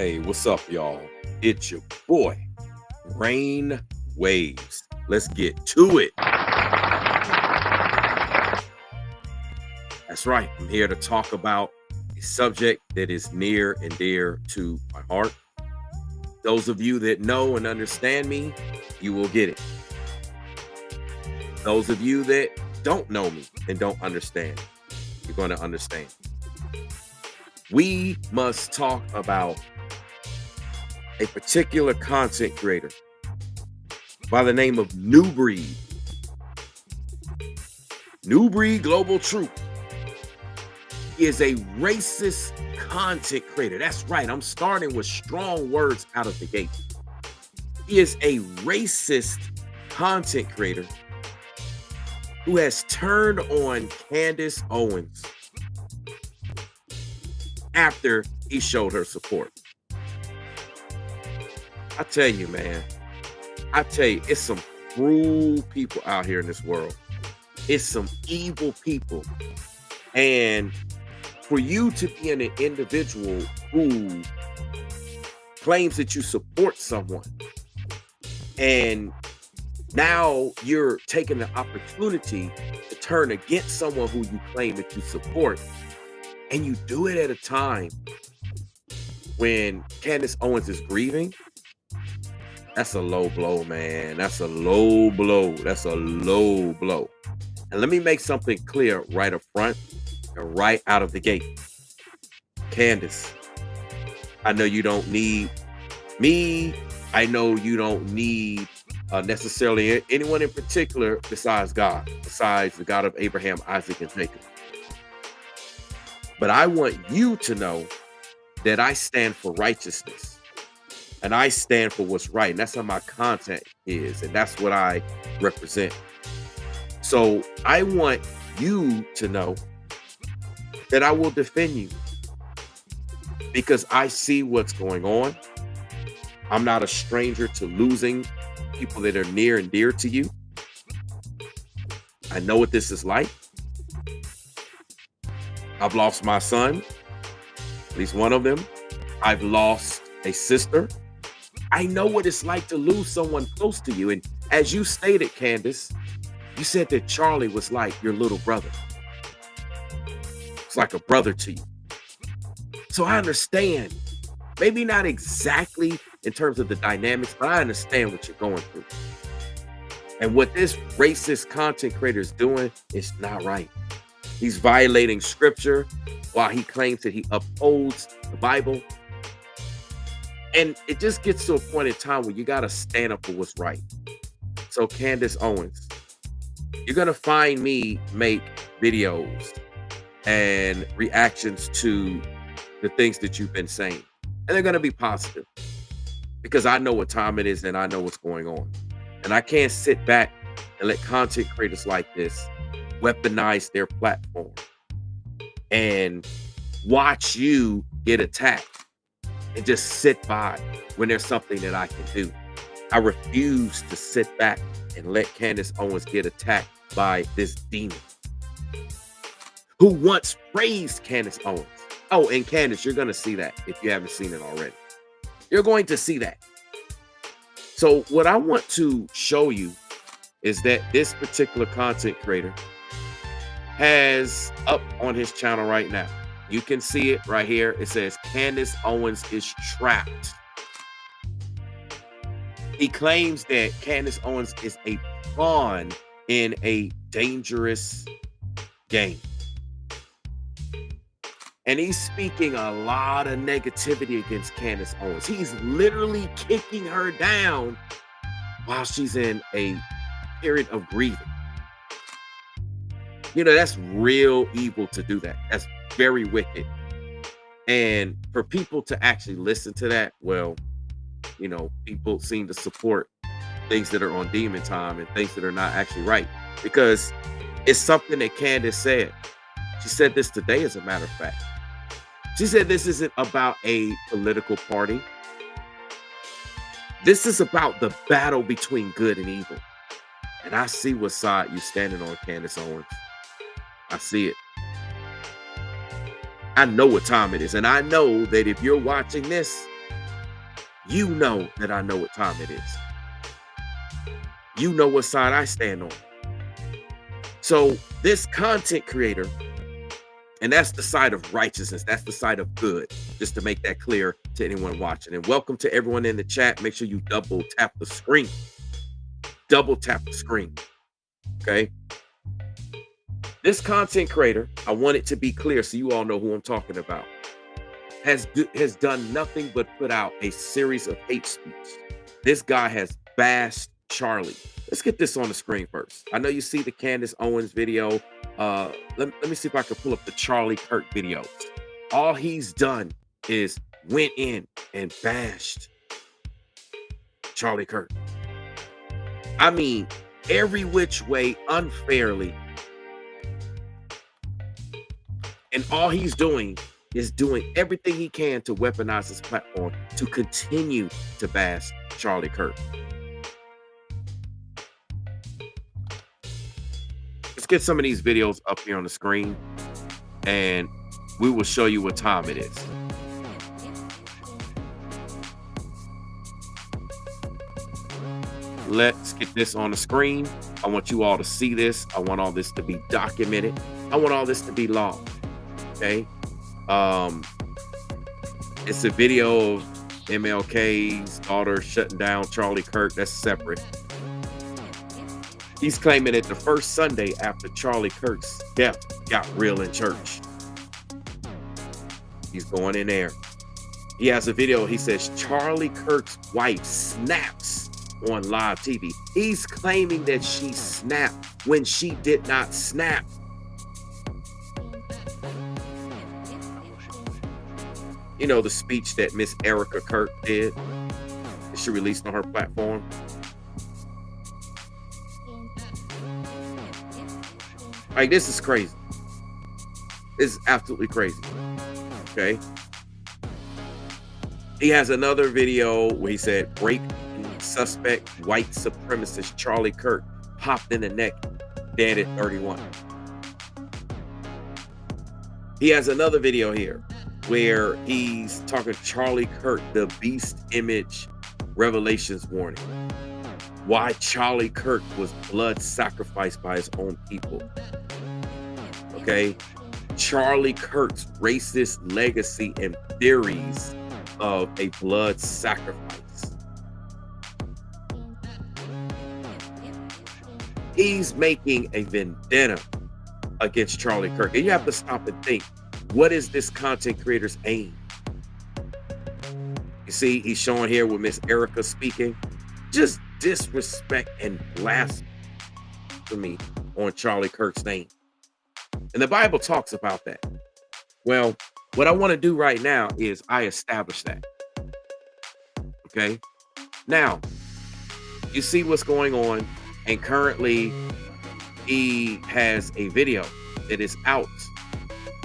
Hey, what's up, y'all? It's your boy, Rain Waves. Let's get to it. That's right. I'm here to talk about a subject that is near and dear to my heart. Those of you that know and understand me, you will get it. Those of you that don't know me and don't understand, you're going to understand. We must talk about a particular content creator by the name of Nubreed. Nubreed Global Truth. He is a racist content creator. That's right. I'm starting with strong words out of the gate. He is a racist content creator who has turned on Candace Owens after he showed her support. I tell you, man, it's some cruel people out here in this world. It's some evil people. And for you to be an individual who claims that you support someone, and now you're taking the opportunity to turn against someone who you claim that you support, and you do it at a time when Candace Owens is grieving, that's a low blow, man. That's a low blow. That's a low blow. And let me make something clear right up front and right out of the gate. Candace, I know you don't need me. I know you don't need necessarily anyone in particular besides God, besides the God of Abraham, Isaac, and Jacob. But I want you to know that I stand for righteousness. And I stand for what's right. And that's how my content is. And that's what I represent. So I want you to know that I will defend you because I see what's going on. I'm not a stranger to losing people that are near and dear to you. I know what this is like. I've lost my son, at least one of them. I've lost a sister. I know what it's like to lose someone close to you. And as you stated, Candace, you said that Charlie was like your little brother. It's like a brother to you. So I understand, maybe not exactly in terms of the dynamics, but I understand what you're going through. And what this racist content creator is doing is not right. He's violating scripture while he claims that he upholds the Bible. And it just gets to a point in time where you got to stand up for what's right. So Candace Owens, you're going to find me make videos and reactions to the things that you've been saying. And they're going to be positive because I know what time it is and I know what's going on. And I can't sit back and let content creators like this weaponize their platform and watch you get attacked and just sit by when there's something that I can do. I refuse to sit back and let Candace Owens get attacked by this demon who once praised Candace Owens. Oh, and Candace, you're going to see that if you haven't seen it already. You're going to see that. So what I want to show you is that this particular content creator has up on his channel right now. You can see it right here. It says Candace Owens is trapped. He claims that Candace Owens is a pawn in a dangerous game. And he's speaking a lot of negativity against Candace Owens. He's literally kicking her down while she's in a period of grieving. You know, that's real evil to do that. That's very wicked. And for people to actually listen to that, well, you know, people seem to support things that are on demon time and things that are not actually right, because it's something that Candace said. She said this today, as a matter of fact. She said this isn't about a political party. This is about the battle between good and evil. And I see what side you're standing on, Candace Owens. I see it. I know what time it is. And I know that if you're watching this, You know that I know what time it is. You know what side I stand on. So this content creator, and that's the side of righteousness. That's the side of good. Just to make that clear to anyone watching. And welcome to everyone in the chat. Make sure you double tap the screen. Double tap the screen. Okay. This content creator, I want it to be clear so you all know who I'm talking about, has done nothing but put out a series of hate speech. This guy has bashed Charlie. Let's get this on the screen first. I know you see the Candace Owens video. Let me see if I can pull up the Charlie Kirk videos. All he's done is went in and bashed Charlie Kirk. I mean, every which way unfairly. And all he's doing is doing everything he can to weaponize his platform to continue to bash Charlie Kirk. Let's get some of these videos up here on the screen and we will show you what time it is. Let's get this on the screen. I want you all to see this. I want all this to be documented. I want all this to be logged. Okay. It's a video of MLK's daughter shutting down Charlie Kirk. That's separate. He's claiming that the first Sunday after Charlie Kirk's death got real in church. He's going in there. He has a video. He says Charlie Kirk's wife snaps on live TV. He's claiming that she snapped when she did not snap. You know, the speech that Miss Erica Kirk did that she released on her platform. Like, this is crazy. This is absolutely crazy. Okay. He has another video where he said, rape suspect white supremacist Charlie Kirk popped in the neck, dead at 31. He has another video here where he's talking Charlie Kirk, the beast image revelations warning. Why Charlie Kirk was blood sacrificed by his own people. Okay. Charlie Kirk's racist legacy and theories of a blood sacrifice. He's making a vendetta against Charlie Kirk. And you have to stop and think, what is this content creator's aim? You see, he's showing here with Miss Erica speaking. Just disrespect and blasphemy on Charlie Kirk's name. And the Bible talks about that. Well, what I want to do right now is I establish that. Okay. Now, you see what's going on. And currently, he has a video that is out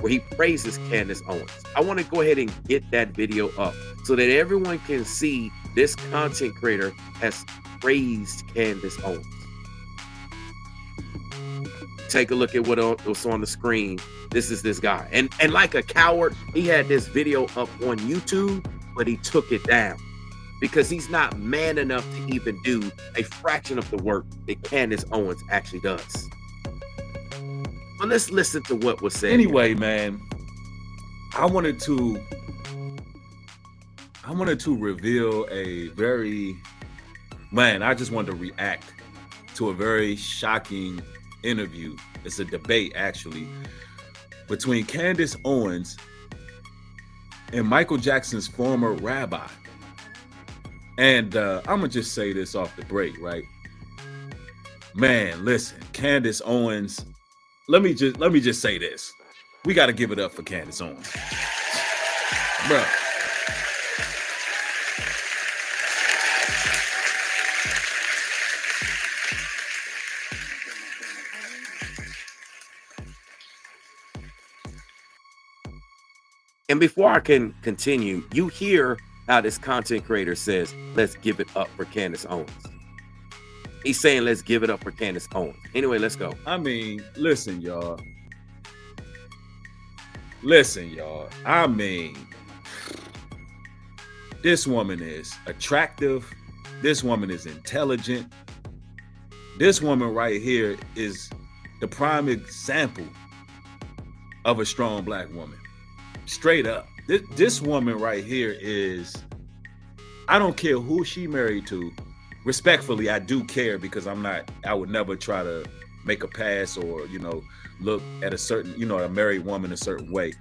where he praises Candace Owens. I want to go ahead and get that video up so that everyone can see this content creator has praised Candace Owens. Take a look at what's on the screen. This is this guy. And like a coward, he had this video up on YouTube, but he took it down because he's not man enough to even do a fraction of the work that Candace Owens actually does. But let's listen to what was said. Anyway, man, I wanted to reveal a very, I just wanted to react to a very shocking interview. It's a debate, actually, between Candace Owens and Michael Jackson's former rabbi. And I'm gonna just say this off the break, right? Man, listen, Candace Owens. Let me just say this. We got to give it up for Candace Owens, bro. And before I can continue, you hear how this content creator says, let's give it up for Candace Owens. He's saying, let's give it up for Candace Owens. Anyway, let's go. I mean, listen, y'all. Listen, y'all. I mean, This woman is attractive. This woman is intelligent. This woman right here is the prime example of a strong black woman. Straight up. This woman right here is, I don't care who she married to. Respectfully, I do care, because I would never try to make a pass or, look at a certain, a married woman a certain way.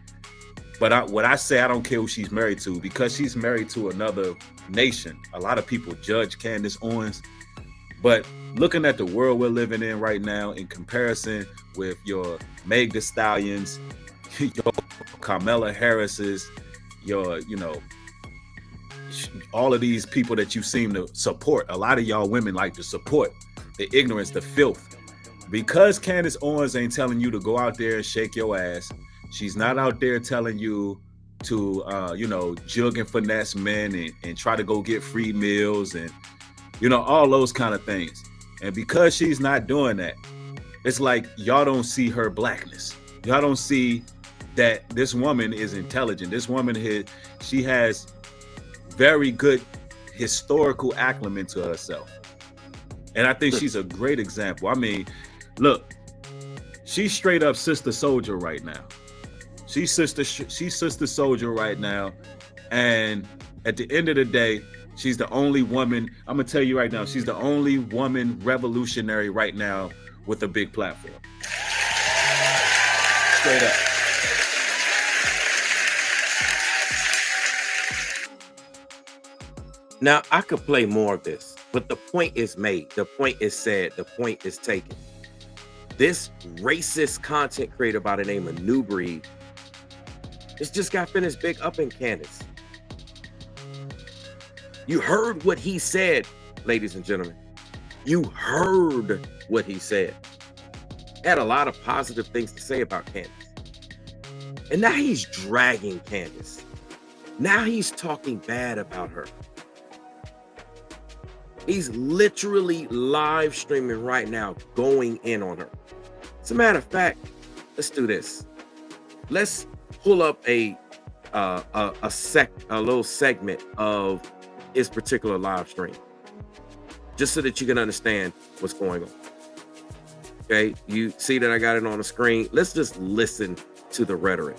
But what I say, I don't care who she's married to, because she's married to another nation. A lot of people judge Candace Owens, but looking at the world we're living in right now, in comparison with your Meg Thee Stallions, your Kamala Harris's, your, all of these people that you seem to support. A lot of y'all women like to support the ignorance, the filth. Because Candace Owens ain't telling you to go out there and shake your ass. She's not out there telling you to, jug and finesse men and try to go get free meals and, all those kind of things. And because she's not doing that, it's like y'all don't see her blackness. Y'all don't see that this woman is intelligent. This woman, she has very good historical acumen to herself. And I think she's a great example. I mean, look, she's straight up Sister Soldier right now. She's Sister Soldier right now. And at the end of the day, she's the only woman, I'm going to tell you right now, she's the only woman revolutionary right now with a big platform. Straight up. Now, I could play more of this, but the point is made. The point is said. The point is taken. This racist content creator by the name of Nubreed just got finished big up in Candace. You heard what he said, ladies and gentlemen. You heard what he said. He had a lot of positive things to say about Candace. And now he's dragging Candace. Now he's talking bad about her. He's literally live streaming right now, going in on her. As a matter of fact, let's do this. Let's pull up a little segment of his particular live stream, just so that you can understand what's going on. Okay, you see that I got it on the screen. Let's just listen to the rhetoric.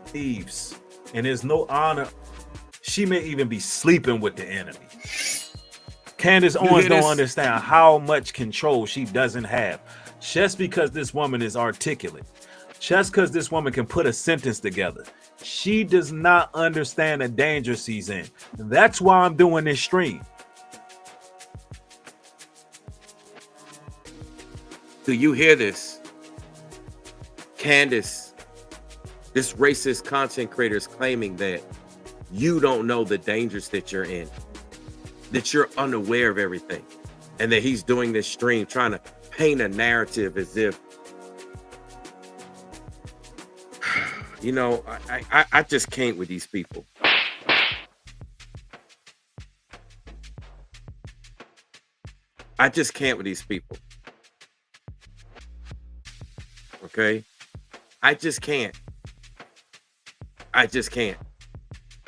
Thieves, and there's no honor. She may even be sleeping with the enemy. Candace Owens don't understand how much control she doesn't have. Just because this woman is articulate, just because this woman can put a sentence together, she does not understand the danger she's in. That's why I'm doing this stream. Do you hear this? Candace, this racist content creator, is claiming that you don't know the dangers that you're in, that you're unaware of everything, and that he's doing this stream trying to paint a narrative as if, I just can't with these people. I just can't with these people. Okay? I just can't. I just can't.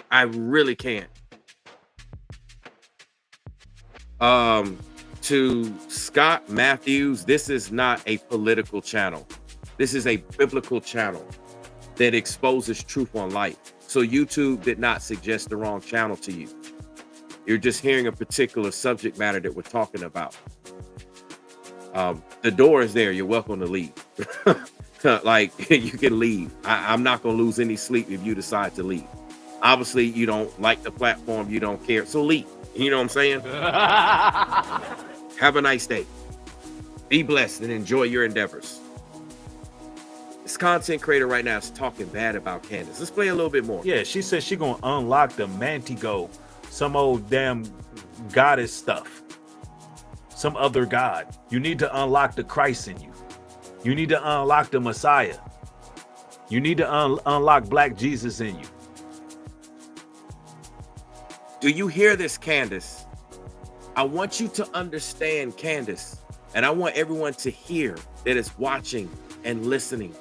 I really can't. To Scott Matthews, this is not a political channel. This is a biblical channel that exposes truth on life. So YouTube did not suggest the wrong channel to you. You're just hearing a particular subject matter that we're talking about. The door is there. You're welcome to leave. Like, you can leave. I'm not going to lose any sleep if you decide to leave. Obviously, you don't like the platform. You don't care. So leave. You know what I'm saying? Have a nice day. Be blessed and enjoy your endeavors. This content creator right now is talking bad about Candace. Let's play a little bit more. Yeah, she says she's going to unlock the Mantigo, some old damn goddess stuff, some other god. You need to unlock the Christ in you. You need to unlock the Messiah. You need to unlock Black Jesus in you. Do you hear this, Candace? I want you to understand, Candace, and I want everyone to hear that is watching and listening.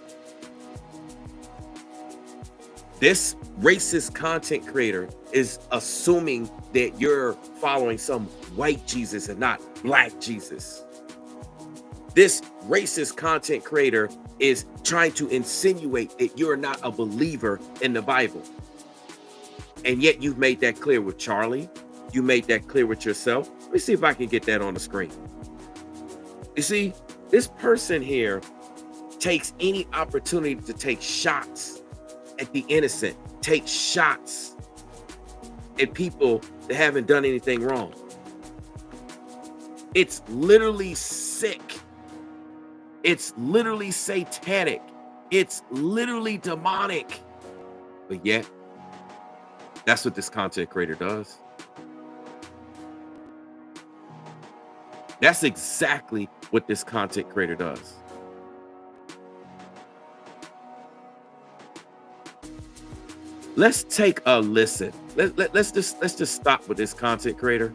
This racist content creator is assuming that you're following some white Jesus and not black Jesus. This racist content creator is trying to insinuate that you're not a believer in the Bible. And yet you've made that clear with Charlie. You made that clear with yourself. Let me see if I can get that on the screen. You see, this person here takes any opportunity to take shots at the innocent, take shots at people that haven't done anything wrong. It's literally sick. It's literally satanic. It's literally demonic. But yet, that's what this content creator does. That's exactly what this content creator does. Let's take a listen. Let's just stop with this content creator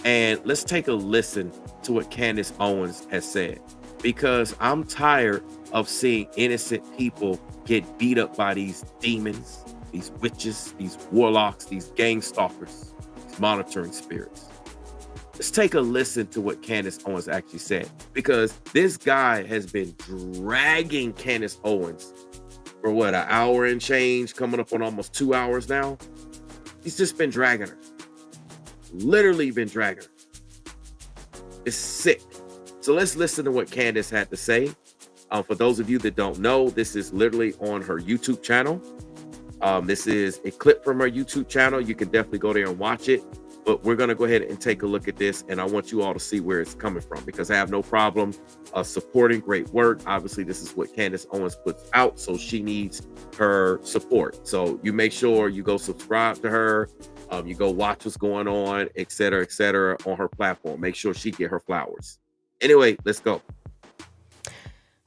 and let's take a listen to what Candace Owens has said, because I'm tired of seeing innocent people get beat up by these demons, these witches, these warlocks, these gang stalkers, these monitoring spirits. Let's take a listen to what Candace Owens actually said, because this guy has been dragging Candace Owens for what, an hour and change, coming up on almost 2 hours now. He's just been dragging her. Literally been dragging her. It's sick. So let's listen to what Candace had to say. For those of you that don't know, this is literally on her YouTube channel. This is a clip from her YouTube channel. You can definitely go there and watch it. But we're going to go ahead and take a look at this, and I want you all to see where it's coming from, because I have no problem supporting great work. Obviously, this is what Candace Owens puts out, so she needs her support. So you make sure you go subscribe to her, you go watch what's going on, et cetera, on her platform. Make sure she get her flowers. Anyway, let's go.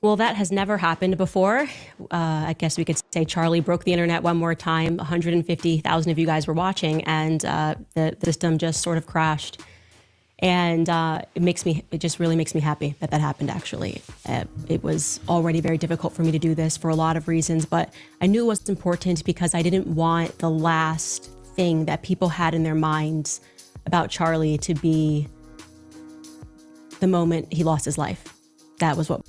Well, that has never happened before. I guess we could say Charlie broke the internet one more time. 150,000 of you guys were watching, and the system just sort of crashed. And it just really makes me happy that that happened, actually. It was already very difficult for me to do this for a lot of reasons, but I knew it was important because I didn't want the last thing that people had in their minds about Charlie to be the moment he lost his life. That was what.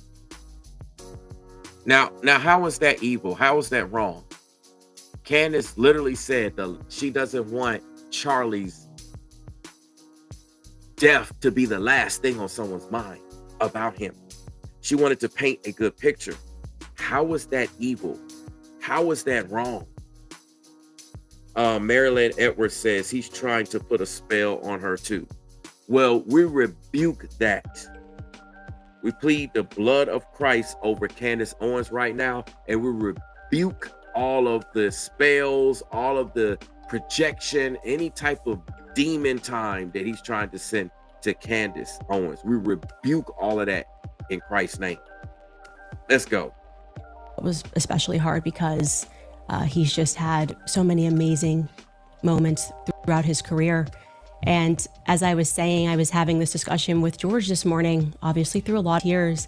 Now, how is that evil? How is that wrong? Candace literally said that she doesn't want Charlie's death to be the last thing on someone's mind about him. She wanted to paint a good picture. How is that evil? How is that wrong? Marilyn Edwards says he's trying to put a spell on her too. Well, we rebuke that. We plead the blood of Christ over Candace Owens right now, and we rebuke all of the spells, all of the projection, any type of demon time that he's trying to send to Candace Owens. We rebuke all of that in Christ's name. Let's go. It was especially hard because he's just had so many amazing moments throughout his career. And as I was saying, I was having this discussion with George this morning, obviously through a lot of tears,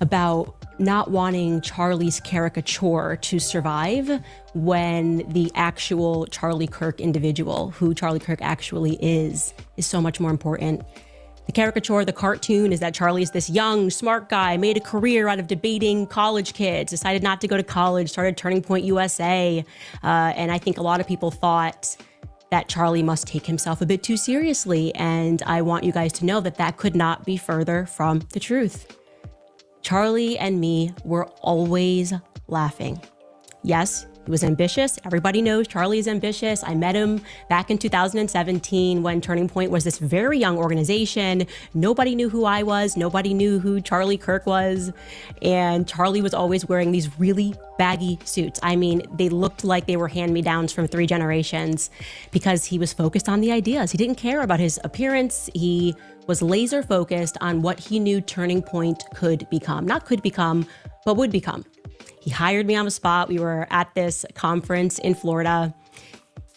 about not wanting Charlie's caricature to survive when the actual Charlie Kirk individual, who Charlie Kirk actually is so much more important. The caricature, the cartoon, is that Charlie's this young, smart guy, made a career out of debating college kids, decided not to go to college, started Turning Point USA. And I think a lot of people thought that Charlie must take himself a bit too seriously. And I want you guys to know that that could not be further from the truth. Charlie and me were always laughing. Yes, he was ambitious. Everybody knows Charlie is ambitious. I met him back in 2017 when Turning Point was this very young organization. Nobody knew who I was. Nobody knew who Charlie Kirk was. And Charlie was always wearing these really baggy suits. I mean, they looked like they were hand-me-downs from 3 generations because he was focused on the ideas. He didn't care about his appearance. He was laser focused on what he knew Turning Point could become. Not could become, but would become. He hired me on the spot. We were at this conference in Florida,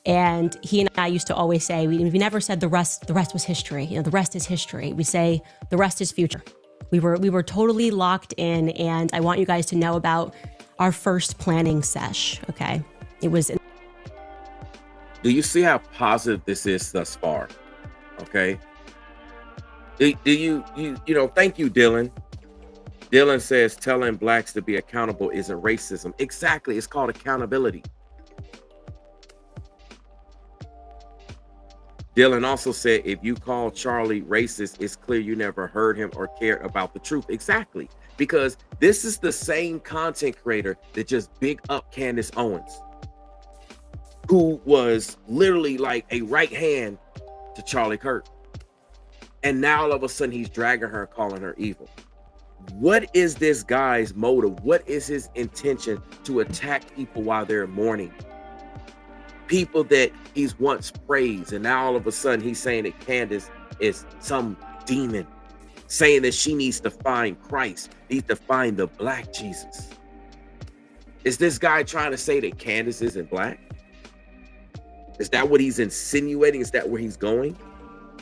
And he and I used to always say, we never said the rest was history. The rest is history. We say the rest is future. We were totally locked in, and I want you guys to know about our first planning sesh, okay? It was... Do you see how positive this is thus far? Okay. Do you thank you, Dylan. Dylan says telling blacks to be accountable isn't racism. Exactly. It's called accountability. Dylan also said, if you call Charlie racist, it's clear you never heard him or cared about the truth. Exactly. Because this is the same content creator that just big up Candace Owens, who was literally like a right hand to Charlie Kirk. And now all of a sudden he's dragging her and calling her evil. What is this guy's motive? What is his intention to attack people while they're mourning? People that he's once praised, and now all of a sudden he's saying that Candace is some demon, saying that she needs to find Christ, needs to find the black Jesus. Is this guy trying to say that Candace isn't black? Is that what he's insinuating? Is that where he's going?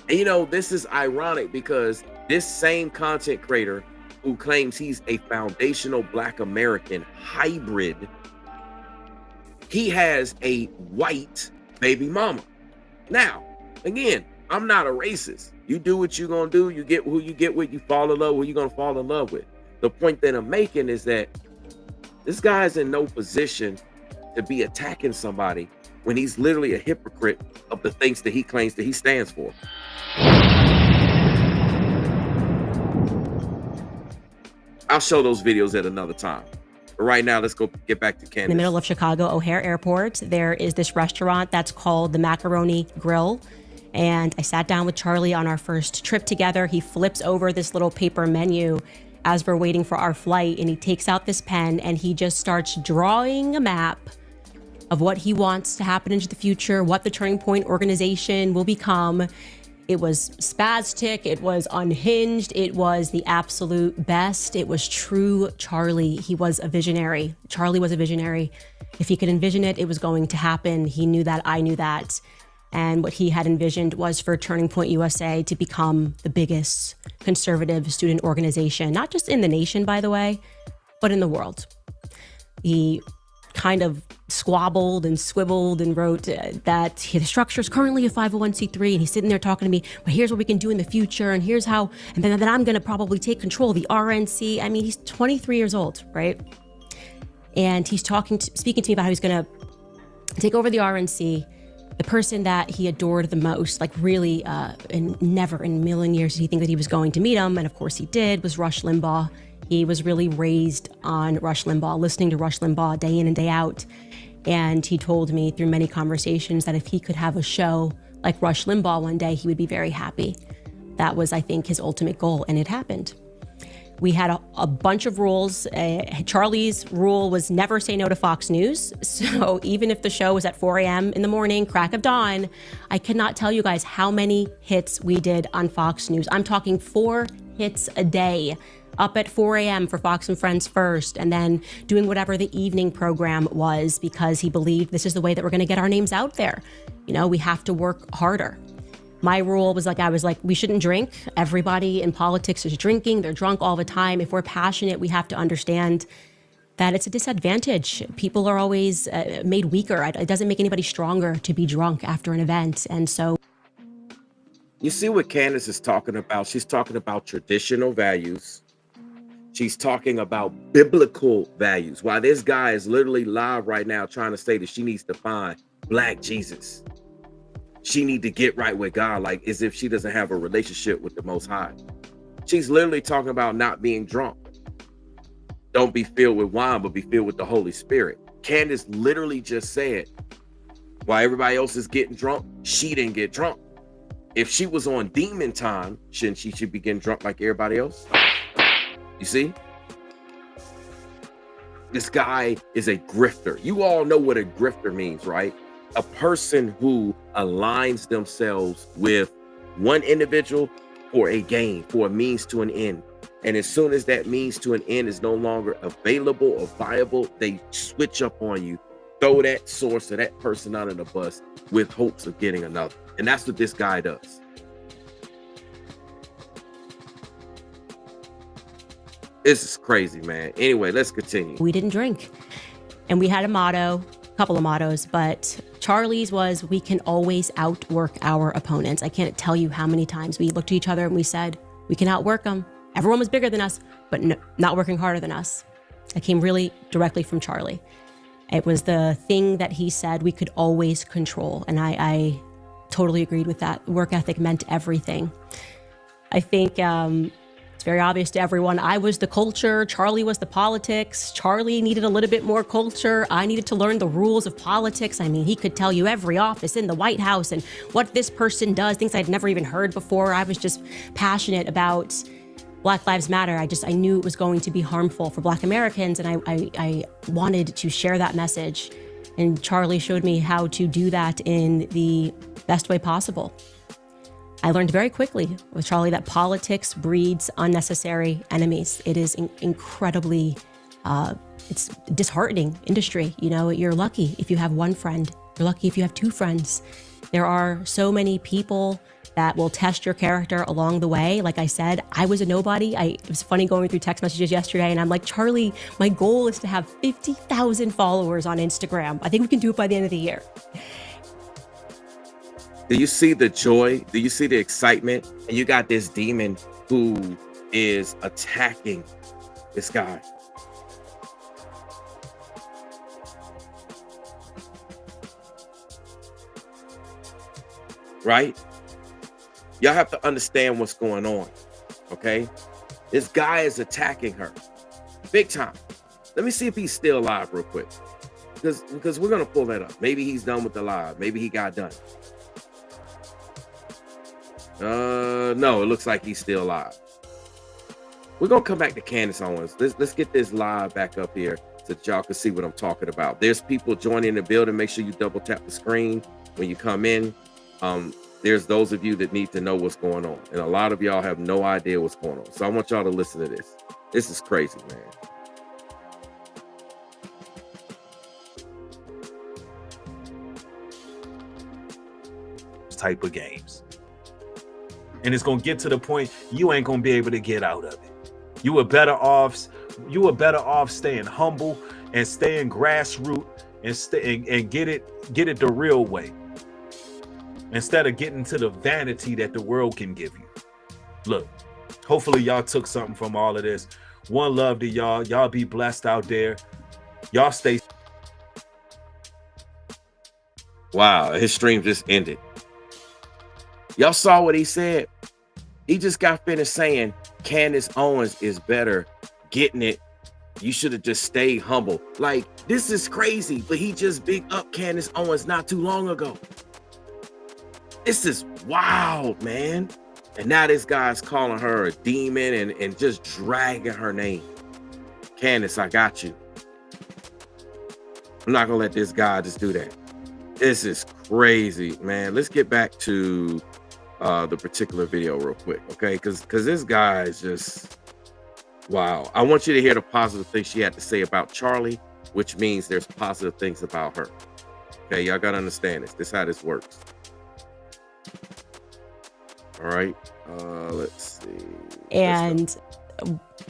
And this is ironic because this same content creator who claims he's a foundational Black American hybrid, he has a white baby mama. Now, again, I'm not a racist. You do what you're going to do. You get who you get with. You fall in love with who you're going to fall in love with. The point that I'm making is that this guy's in no position to be attacking somebody when he's literally a hypocrite of the things that he claims that he stands for. I'll show those videos at another time. But right now, let's go get back to Candace. In the middle of Chicago O'Hare Airport, there is this restaurant that's called the Macaroni Grill. And I sat down with Charlie on our first trip together. He flips over this little paper menu as we're waiting for our flight, and he takes out this pen and he just starts drawing a map of what he wants to happen into the future, what the Turning Point organization will become. It was spastic, it was unhinged, it was the absolute best. It was true Charlie. He was a visionary. Charlie was a visionary. If he could envision it, it was going to happen. He knew that, I knew that. And what he had envisioned was for Turning Point USA to become the biggest conservative student organization, not just in the nation, by the way, but in the world. He kind of squabbled and swiveled and wrote that the structure is currently a 501c3, and he's sitting there talking to me, but here's what we can do in the future, and here's how, and then I'm going to probably take control of the RNC. I mean, he's 23 years old, right? And he's speaking to me about how he's going to take over the RNC. The person that he adored the most, like really, and never in a million years did he think that he was going to meet him, and of course he did, was Rush Limbaugh. He was really raised on Rush Limbaugh, listening to Rush Limbaugh day in and day out. And he told me through many conversations that if he could have a show like Rush Limbaugh one day, he would be very happy. That was, I think, his ultimate goal, and it happened. We had a bunch of rules. Charlie's rule was never say no to Fox News. So even if the show was at 4 a.m. in the morning, crack of dawn, I cannot tell you guys how many hits we did on Fox News. I'm talking 4 hits a day. Up at 4 a.m. for Fox and Friends first, and then doing whatever the evening program was, because he believed this is the way that we're going to get our names out there. We have to work harder. My rule was I was like, we shouldn't drink. Everybody in politics is drinking. They're drunk all the time. If we're passionate, we have to understand that it's a disadvantage. People are always made weaker. It doesn't make anybody stronger to be drunk after an event. And so, you see what Candace is talking about? She's talking about traditional values. She's talking about biblical values. While this guy is literally live right now trying to say that she needs to find Black Jesus. She need to get right with God, like as if she doesn't have a relationship with the Most High. She's literally talking about not being drunk. Don't be filled with wine, but be filled with the Holy Spirit. Candace literally just said, while everybody else is getting drunk, she didn't get drunk. If she was on demon time, shouldn't she be getting drunk like everybody else? You see? This guy is a grifter. You all know what a grifter means, right? A person who aligns themselves with one individual for a gain, for a means to an end. And as soon as that means to an end is no longer available or viable, they switch up on you throw that source or that person under the bus with hopes of getting another. And that's what this guy does. This is crazy, man. Anyway, let's continue. We didn't drink. And we had a motto, a couple of mottos, but Charlie's was, we can always outwork our opponents. I can't tell you how many times we looked at each other and we said, we can outwork them. Everyone was bigger than us, but not working harder than us. That came really directly from Charlie. It was the thing that he said we could always control. And I totally agreed with that. Work ethic meant everything. I think it's very obvious to everyone. I was the culture. Charlie was the politics. Charlie needed a little bit more culture. I needed to learn the rules of politics. I mean, he could tell you every office in the White House and what this person does, things I'd never even heard before. I was just passionate about Black Lives Matter. I knew it was going to be harmful for Black Americans, and I wanted to share that message. And Charlie showed me how to do that in the best way possible. I learned very quickly with Charlie that politics breeds unnecessary enemies. It is incredibly, it's disheartening industry. You know, you're lucky if you have one friend. You're lucky if you have two friends. There are so many people that will test your character along the way. Like I said, I was a nobody. It was funny going through text messages yesterday, and I'm like, Charlie, my goal is to have 50,000 followers on Instagram. I think we can do it by the end of the year. Do you see the joy? Do you see the excitement? And you got this demon who is attacking this guy. Right? Y'all have to understand what's going on, okay? This guy is attacking her big time. Let me see if he's still alive real quick, because we're gonna pull that up. Maybe he's done with the live. Maybe he got done. No, it looks like he's still alive. We're gonna come back to Candace Owens. Let's get this live back up here so that y'all can see what I'm talking about. There's people joining the building. Make sure you double tap the screen when you come in. There's those of you that need to know what's going on, and a lot of y'all have no idea what's going on. So I want y'all to listen to this. This is crazy, man. Type of games. And it's gonna get to the point you ain't gonna be able to get out of it. You were better off staying humble and staying grassroots and get it the real way, instead of getting to the vanity that the world can give you. Look, hopefully y'all took something from all of this. One love to y'all. Y'all be blessed out there. Y'all stay. Wow, his stream just ended. Y'all saw what he said? He just got finished saying Candace Owens is better getting it. You should have just stayed humble. Like, this is crazy, but he just bigged up Candace Owens not too long ago. This is wild, man. And now this guy's calling her a demon and just dragging her name. Candace, I got you. I'm not gonna let this guy just do that. This is crazy, man. Let's get back to the particular video real quick, okay? Because this guy is just wow. I want you to hear the positive things she had to say about Charlie, which means there's positive things about her. Okay, y'all gotta understand this. This is how this works. All right, let's see. And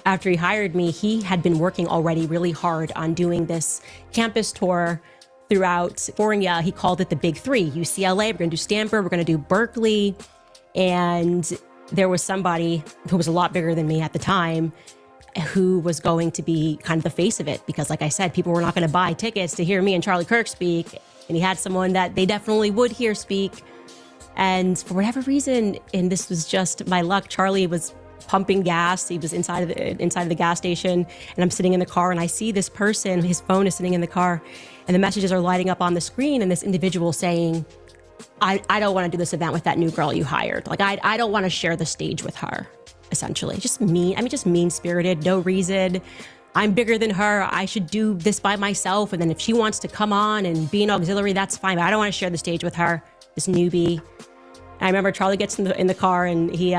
after he hired me, he had been working already really hard on doing this campus tour throughout California. He called it the Big Three: UCLA, we're gonna do Stanford, we're gonna do Berkeley. And there was somebody who was a lot bigger than me at the time who was going to be kind of the face of it, because like I said, people were not going to buy tickets to hear me and Charlie Kirk speak. And he had someone that they definitely would hear speak. And for whatever reason, and this was just my luck, Charlie was pumping gas. He was inside of the gas station, and I'm sitting in the car, and I see this person, his phone is sitting in the car, and the messages are lighting up on the screen, and this individual saying, I don't want to do this event with that new girl you hired. Like, I don't want to share the stage with her, essentially. Just mean-spirited, no reason. I'm bigger than her. I should do this by myself. And then if she wants to come on and be an auxiliary, that's fine. But I don't want to share the stage with her, this newbie. And I remember Charlie gets in the car, and he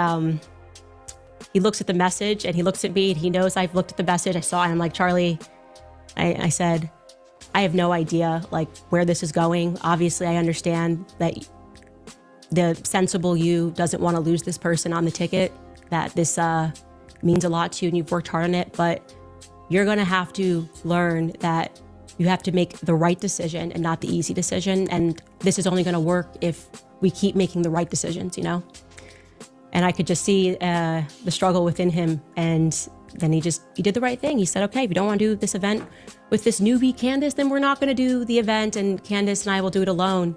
looks at the message, and he looks at me, and he knows I've looked at the message. I saw it, and I'm like, Charlie, I said, I have no idea like where this is going. Obviously, I understand that the sensible you doesn't want to lose this person on the ticket, that this means a lot to you and you've worked hard on it, but you're going to have to learn that you have to make the right decision and not the easy decision. And this is only going to work if we keep making the right decisions, you know? And I could just see the struggle within him. And then he did the right thing. He said, okay, if you don't want to do this event with this newbie Candace, then we're not going to do the event, and Candace and I will do it alone.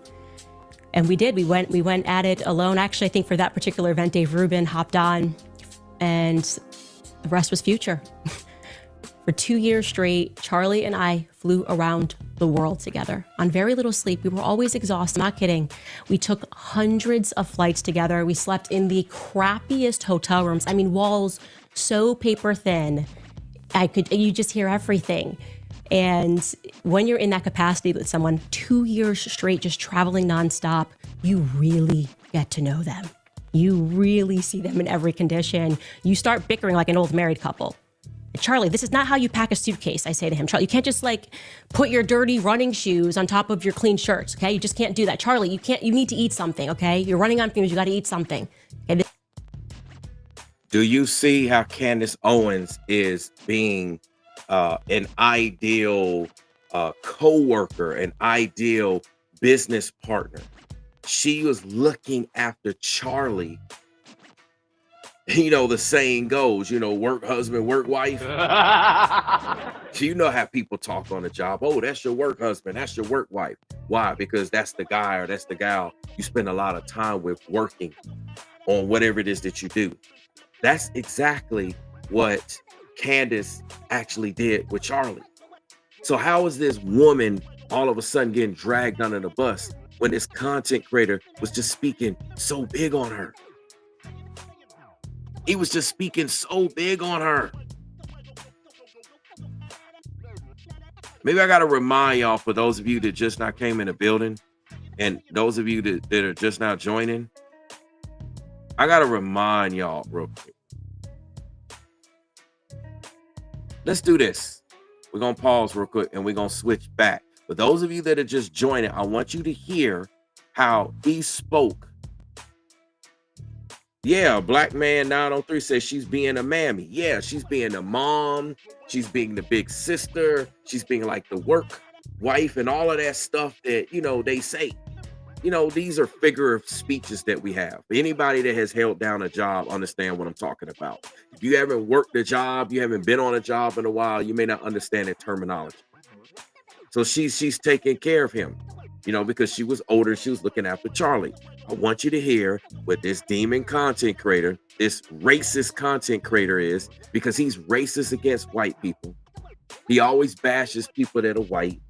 And we did. We went at it alone. Actually, I think for that particular event, Dave Rubin hopped on, and the rest was future. For 2 years straight, Charlie and I flew around the world together on very little sleep. We were always exhausted, not kidding. We took hundreds of flights together. We slept in the crappiest hotel rooms. I mean, walls so paper thin. You just hear everything. And when you're in that capacity with someone 2 years straight, just traveling nonstop, you really get to know them. You really see them in every condition. You start bickering like an old married couple. Charlie, this is not how you pack a suitcase, I say to him. Charlie, you can't just like put your dirty running shoes on top of your clean shirts, okay? You just can't do that. Charlie, you need to eat something, okay? You're running on fumes, you gotta eat something. Okay? Do you see how Candace Owens is being an ideal co-worker, an ideal business partner? She was looking after Charlie. You know, the saying goes, you know, work husband, work wife. So you know how people talk on the job. Oh, that's your work husband. That's your work wife. Why? Because that's the guy or that's the gal you spend a lot of time with working on whatever it is that you do. That's exactly what Candace actually did with Charlie. So how is this woman all of a sudden getting dragged under the bus when this content creator was just speaking so big on her? He was just speaking so big on her. Maybe I got to remind y'all, for those of you that just now came in the building and those of you that are just now joining, I got to remind y'all real quick. Let's do this. We're going to pause real quick and we're going to switch back. For those of you that are just joining, I want you to hear how he spoke. Yeah, Black Man 903 says she's being a mammy. Yeah, she's being a mom. She's being the big sister. She's being like the work wife and all of that stuff that, you know, they say. You know, these are figure of speeches that we have. Anybody that has held down a job understand what I'm talking about. If you haven't worked a job, you haven't been on a job in a while, you may not understand that terminology. So she's taking care of him, you know, because she was older. She was looking after Charlie. I want you to hear what this demon content creator, this racist content creator is, because he's racist against white people. He always bashes people that are white.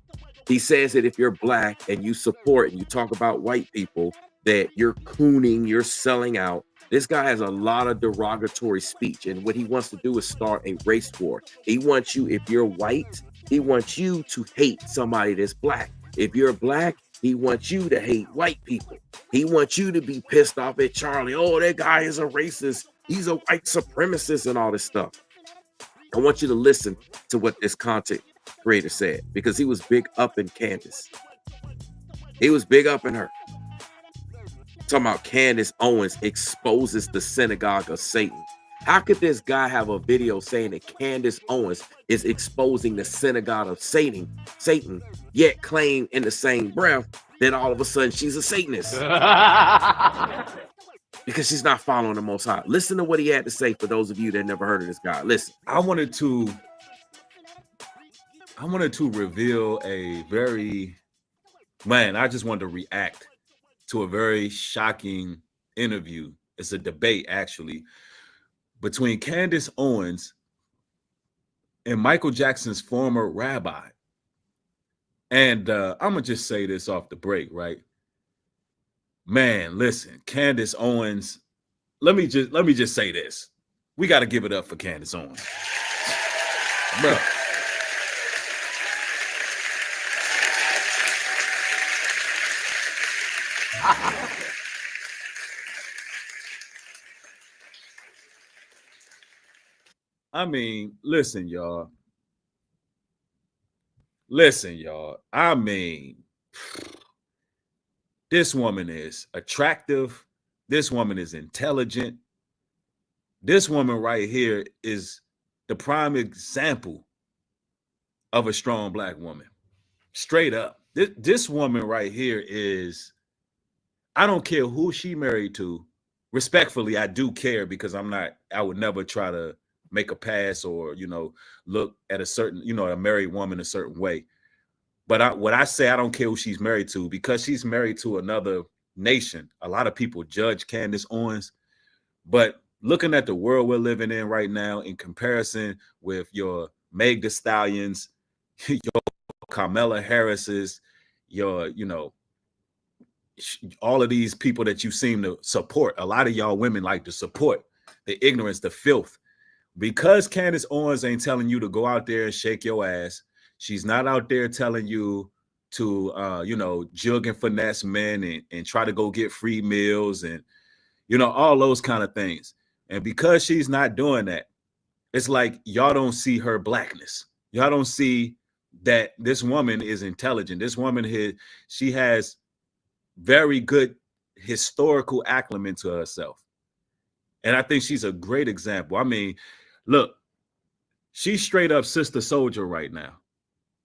He says that if you're black and you support and you talk about white people, that you're cooning, you're selling out. This guy has a lot of derogatory speech. And what he wants to do is start a race war. He wants you, if you're white, he wants you to hate somebody that's black. If you're black, he wants you to hate white people. He wants you to be pissed off at Charlie. Oh, that guy is a racist. He's a white supremacist and all this stuff. I want you to listen to what this content creator said, because he was big up in Candace. He was big up in her. Talking about Candace Owens exposes the synagogue of Satan. How could this guy have a video saying that Candace Owens is exposing the synagogue of Satan, yet claim in the same breath that all of a sudden she's a Satanist? Because she's not following the Most High. Listen to what he had to say for those of you that never heard of this guy. Listen. I wanted to reveal a very, I just wanted to react to a very shocking interview. It's a debate, actually, between Candace Owens and Michael Jackson's former rabbi. And I'm going to just say this off the break, right? Man, listen, Candace Owens, let me just say this. We got to give it up for Candace Owens. Bro. I mean, listen, y'all. listen, y'all. I mean, this woman is attractive. This woman is intelligent. This woman right here is the prime example of a strong Black woman. Straight up. This woman right here is, I don't care who she married to. Respectfully, I do care, because I would never try to make a pass or, look at a certain, a married woman a certain way. But what I say, I don't care who she's married to, because she's married to another nation. A lot of people judge Candace Owens, but looking at the world we're living in right now, in comparison with your Meg Thee Stallions, your Kamala Harris's, your, all of these people that you seem to support, a lot of y'all women like to support the ignorance, the filth. Because Candace Owens ain't telling you to go out there and shake your ass. She's not out there telling you to, jug and finesse men and try to go get free meals and, all those kind of things. And because she's not doing that, it's like y'all don't see her Blackness. Y'all don't see that this woman is intelligent. This woman she has very good historical acumen to herself. And I think she's a great example. I mean, look, she's straight up Sister Soldier right now.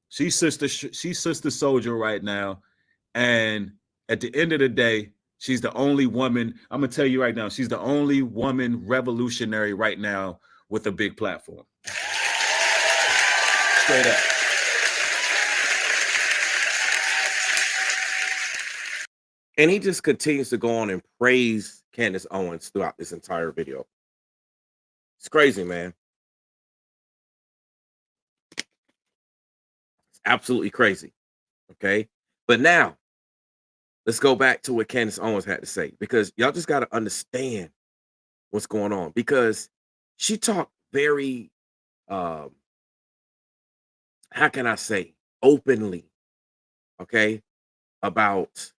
She's Sister Soldier right now. And at the end of the day, she's the only woman, I'm going to tell you right now, she's the only woman revolutionary right now with a big platform. Straight up. And he just continues to go on and praise Candace Owens throughout this entire video. It's crazy, man. It's absolutely crazy. Okay. But now let's go back to what Candace Owens had to say, because y'all just got to understand what's going on, because she talked very, how can I say, openly, okay, about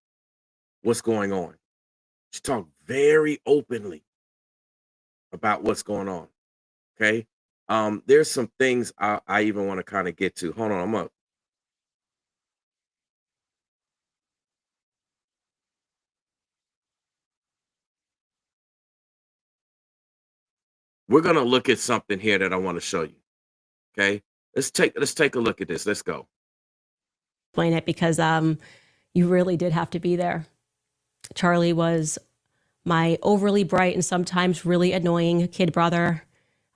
what's going on. She talked very openly about what's going on. Okay. There's some things I even want to kind of get to. Hold on, I'm up. We're gonna look at something here that I want to show you. Okay. Let's take a look at this. Let's go. Explain it, because you really did have to be there. Charlie was my overly bright and sometimes really annoying kid brother.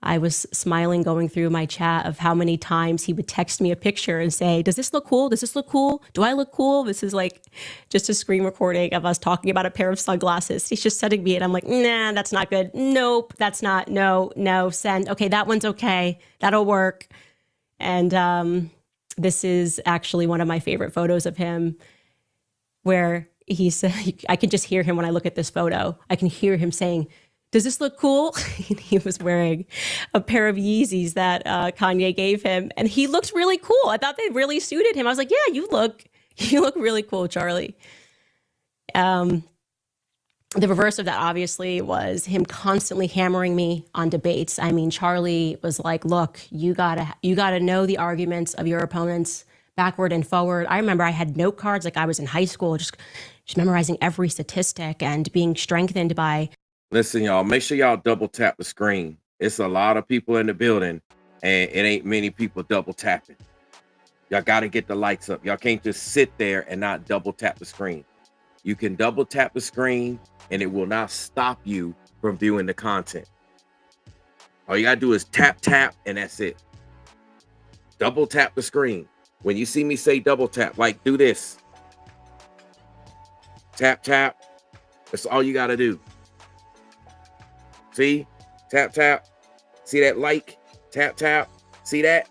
I was smiling going through my chat of how many times he would text me a picture and say, does this look cool? Does this look cool? Do I look cool? This is like just a screen recording of us talking about a pair of sunglasses. He's just sending me it. I'm like, nah, that's not good. Nope, that's not. No, send. Okay, that one's okay. That'll work. And this is actually one of my favorite photos of him, where he said, I can just hear him when I look at this photo. I can hear him saying, does this look cool? He was wearing a pair of Yeezys that Kanye gave him, and he looked really cool. I thought they really suited him. I was like, yeah, you look really cool, Charlie. The reverse of that, obviously, was him constantly hammering me on debates. I mean, Charlie was like, look, you gotta know the arguments of your opponents backward and forward. I remember I had note cards like I was in high school, just memorizing every statistic and being strengthened by. Listen, y'all, make sure y'all double tap the screen. It's a lot of people in the building, and it ain't many people double tapping. Y'all got to get the likes up. Y'all can't just sit there and not double tap the screen. You can double tap the screen, and it will not stop you from viewing the content. All you got to do is tap, and that's it. Double tap the screen. When you see me say double tap, like do this. Tap. That's all you got to do. See? Tap. See that like? Tap. See that?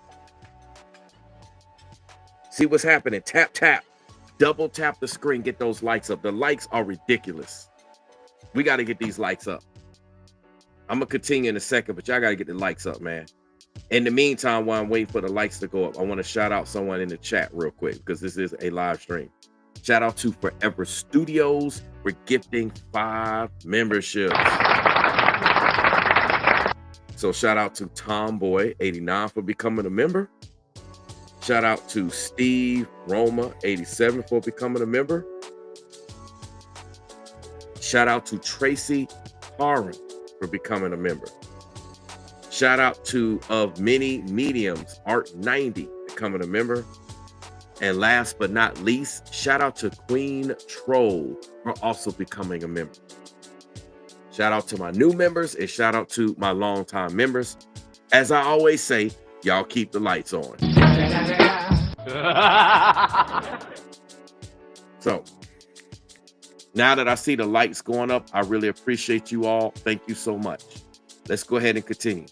See what's happening? Tap. Double tap the screen. Get those likes up. The likes are ridiculous. We got to get these likes up. I'm going to continue in a second, but y'all got to get the likes up, man. In the meantime, while I'm waiting for the likes to go up, I want to shout out someone in the chat real quick, because this is a live stream. Shout out to Forever Studios for gifting 5 memberships. So shout out to Tomboy89 for becoming a member. Shout out to Steve Roma 87 for becoming a member. Shout out to Tracy Harren for becoming a member. Shout out to Of Many Mediums Art 90 becoming a member. And last but not least, shout out to Queen Troll for also becoming a member. Shout out to my new members and shout out to my longtime members. As I always say, y'all keep the lights on. So, now that I see the lights going up, I really appreciate you all. Thank you so much. Let's go ahead and continue.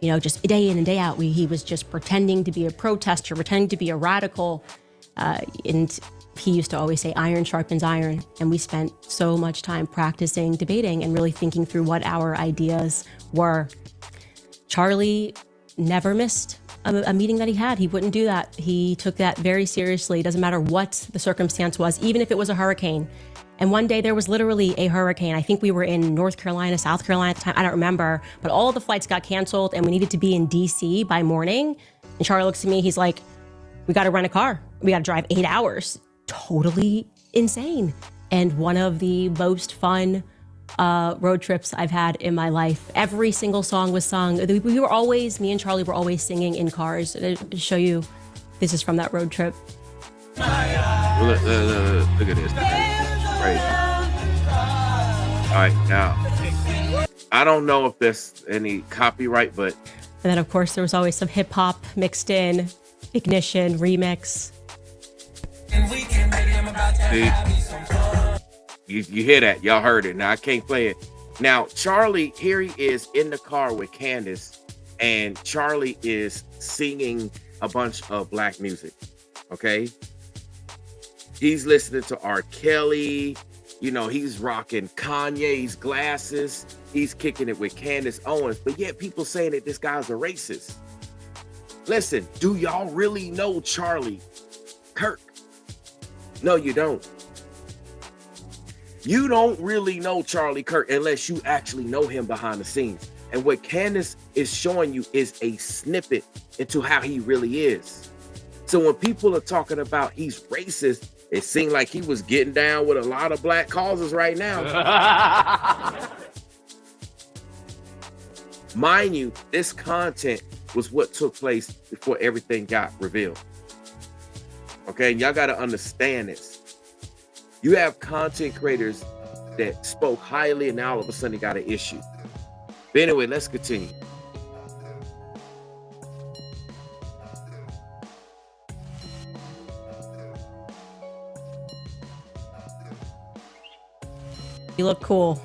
You know, just day in and day out, he was just pretending to be a protester, pretending to be a radical. And he used to always say, iron sharpens iron. And we spent so much time practicing, debating, and really thinking through what our ideas were. Charlie never missed a meeting that he had. He wouldn't do that. He took that very seriously. It doesn't matter what the circumstance was, even if it was a hurricane. And one day there was literally a hurricane. I think we were in North Carolina, South Carolina at the time. I don't remember, but all the flights got canceled and we needed to be in DC by morning. And Charlie looks at me, he's like, we got to rent a car. We got to drive 8 hours. Totally insane. And one of the most fun road trips I've had in my life. Every single song was sung. We were always, me and Charlie were always singing in cars. To show you, this is from that road trip. Look at this. Crazy. All right, now, I don't know if there's any copyright, but... And then, of course, there was always some hip hop mixed in, Ignition, remix. You hear that? Y'all heard it. Now, I can't play it. Now, Charlie, here he is in the car with Candace, and Charlie is singing a bunch of black music, okay? He's listening to R. Kelly. You know, he's rocking Kanye's glasses. He's kicking it with Candace Owens. But yet people saying that this guy's a racist. Listen, do y'all really know Charlie Kirk? No, you don't. You don't really know Charlie Kirk unless you actually know him behind the scenes. And what Candace is showing you is a snippet into how he really is. So when people are talking about he's racist, it seemed like he was getting down with a lot of black causes right now. Mind you, this content was what took place before everything got revealed. Okay, y'all got to understand this. You have content creators that spoke highly and now all of a sudden they got an issue. But anyway, let's continue. You look cool.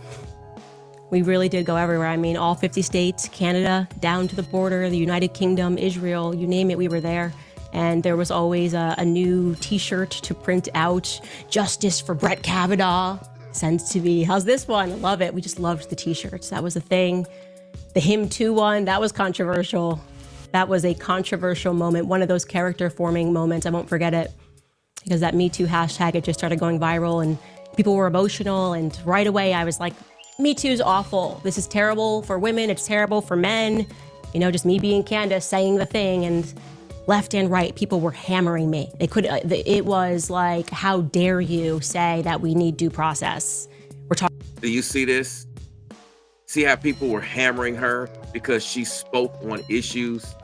We really did go everywhere. I mean, all 50 states, Canada, down to the border, the United Kingdom, Israel, you name it, we were there. And there was always a new t-shirt to print out, justice for Brett Kavanaugh, sent to me. How's this one? I love it. We just loved the t-shirts. That was a thing. The Him Too one, that was controversial. That was a controversial moment, one of those character forming moments. I won't forget it because that Me Too hashtag, it just started going viral and people were emotional. And right away I was like, Me Too's awful. This is terrible for women. It's terrible for men. You know, just me being Candace saying the thing, and left and right, people were hammering me. It was like, how dare you say that we need due process? We're talking. Do you see this? See how people were hammering her because she spoke on issues?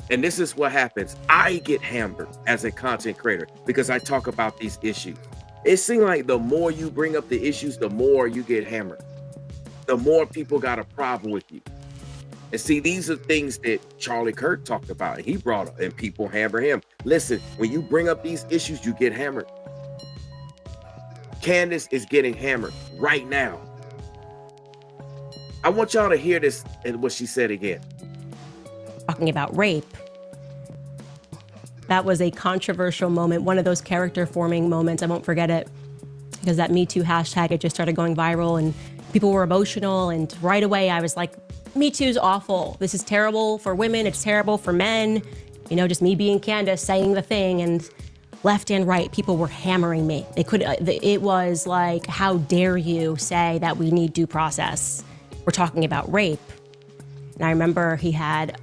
And this is what happens. I get hammered as a content creator because I talk about these issues. It seems like the more you bring up the issues, the more you get hammered. The more people got a problem with you. And see, these are things that Charlie Kirk talked about and he brought up, and people hammer him. Listen, when you bring up these issues, you get hammered. Candace is getting hammered right now. I want y'all to hear this and what she said again. Talking about rape. That was a controversial moment, one of those character forming moments. I won't forget it because that Me Too hashtag, it just started going viral and people were emotional. And right away I was like, Me Too's awful. This is terrible for women. It's terrible for men. You know, just me being Candace saying the thing, and left and right, people were hammering me. It was like, how dare you say that we need due process? We're talking about rape. And I remember he had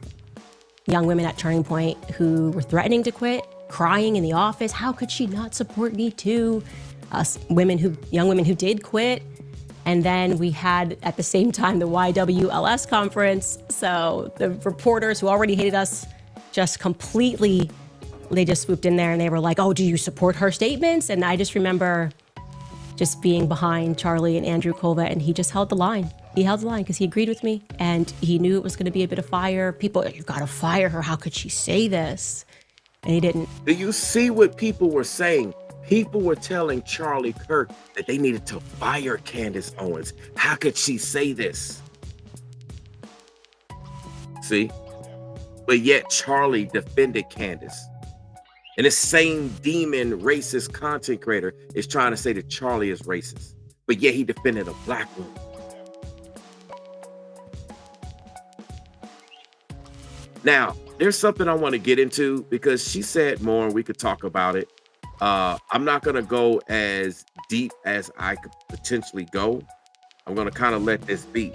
young women at Turning Point who were threatening to quit, crying in the office. How could she not support me too? Young women who did quit. And then we had at the same time the YWLS conference. So the reporters who already hated us just completely, they just swooped in there and they were like, oh, do you support her statements? And I just remember just being behind Charlie and Andrew Colvett, and he just held the line. He held the line because he agreed with me, and he knew it was going to be a bit of fire. People, you got to fire her. How could she say this? And he didn't. Do you see what people were saying? People were telling Charlie Kirk that they needed to fire Candace Owens. How could she say this? See? But yet Charlie defended Candace. And this same demon racist content creator is trying to say that Charlie is racist. But yet he defended a black woman. Now, there's something I want to get into because she said more and we could talk about it. I'm not going to go as deep as I could potentially go. I'm going to kind of let this be.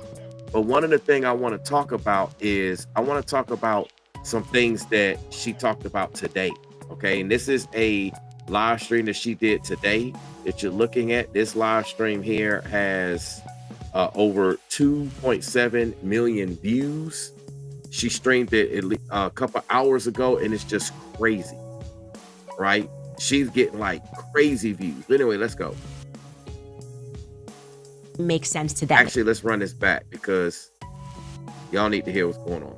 But one of the things I want to talk about is I want to talk about some things that she talked about today. Okay. And this is a live stream that she did today that you're looking at. This live stream here has over 2.7 million views. She streamed it a couple hours ago, and it's just crazy, right? She's getting like crazy views. But anyway, let's go. Makes sense to them. Actually, let's run this back because y'all need to hear what's going on.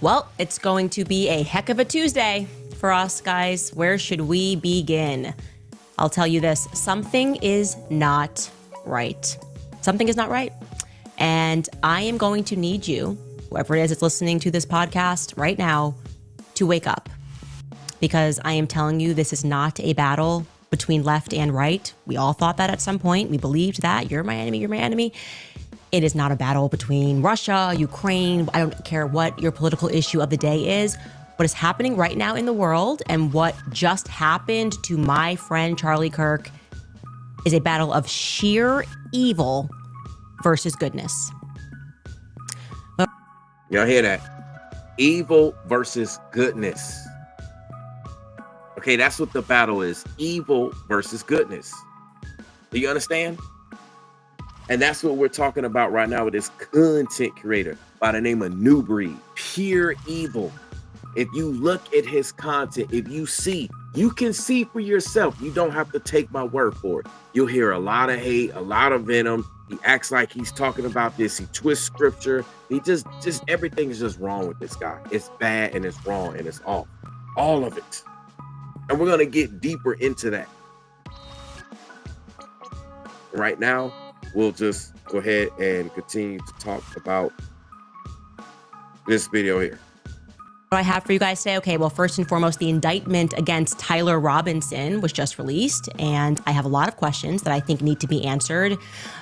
Well, it's going to be a heck of a Tuesday for us, guys. Where should we begin? I'll tell you this. Something is not right. Something is not right. And I am going to need you, whoever it is that's listening to this podcast right now, to wake up. Because I am telling you, this is not a battle between left and right. We all thought that at some point. We believed that. You're my enemy, you're my enemy. It is not a battle between Russia, Ukraine. I don't care what your political issue of the day is. What is happening right now in the world and what just happened to my friend Charlie Kirk is a battle of sheer evil versus goodness. Y'all hear that? Evil versus goodness. Okay, that's what the battle is. Evil versus goodness. Do you understand? And that's what we're talking about right now with this content creator by the name of Nubreed. Pure evil. If you look at his content, if you see, you can see for yourself. You don't have to take my word for it. You'll hear a lot of hate, a lot of venom. He acts like he's talking about this. He twists scripture. He just everything is just wrong with this guy. It's bad and it's wrong and it's off. All of it. And we're going to get deeper into that. Right now, we'll just go ahead and continue to talk about this video here. What I have for you guys today, okay, well, first and foremost, the indictment against Tyler Robinson was just released, and I have a lot of questions that I think need to be answered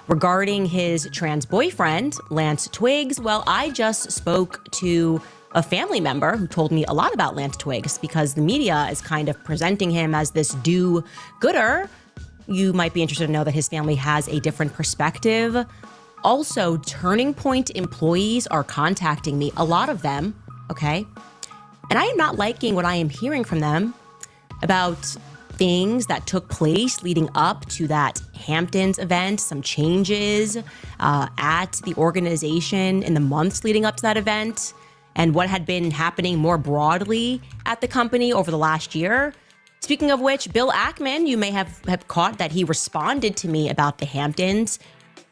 regarding his trans boyfriend, Lance Twiggs. Well, I just spoke to a family member who told me a lot about Lance Twiggs because the media is kind of presenting him as this do-gooder. You might be interested to know that his family has a different perspective. Also, Turning Point employees are contacting me, a lot of them, okay? And I am not liking what I am hearing from them about things that took place leading up to that Hamptons event, some changes at the organization in the months leading up to that event, and what had been happening more broadly at the company over the last year. Speaking of which, Bill Ackman, you may have caught that he responded to me about the Hamptons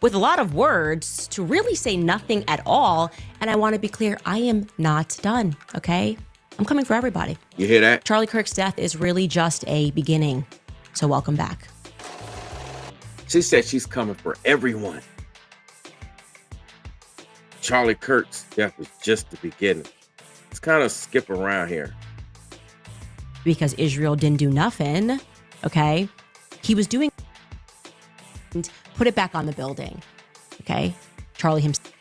with a lot of words to really say nothing at all. And I want to be clear, I am not done, okay? I'm coming for everybody. You hear that? Charlie Kirk's death is really just a beginning. So welcome back. She said she's coming for everyone. Charlie Kirk's death is just the beginning. Let's kind of skip around here. Because Israel didn't do nothing, okay? He was doing... Put it back on the building, okay? Charlie himself.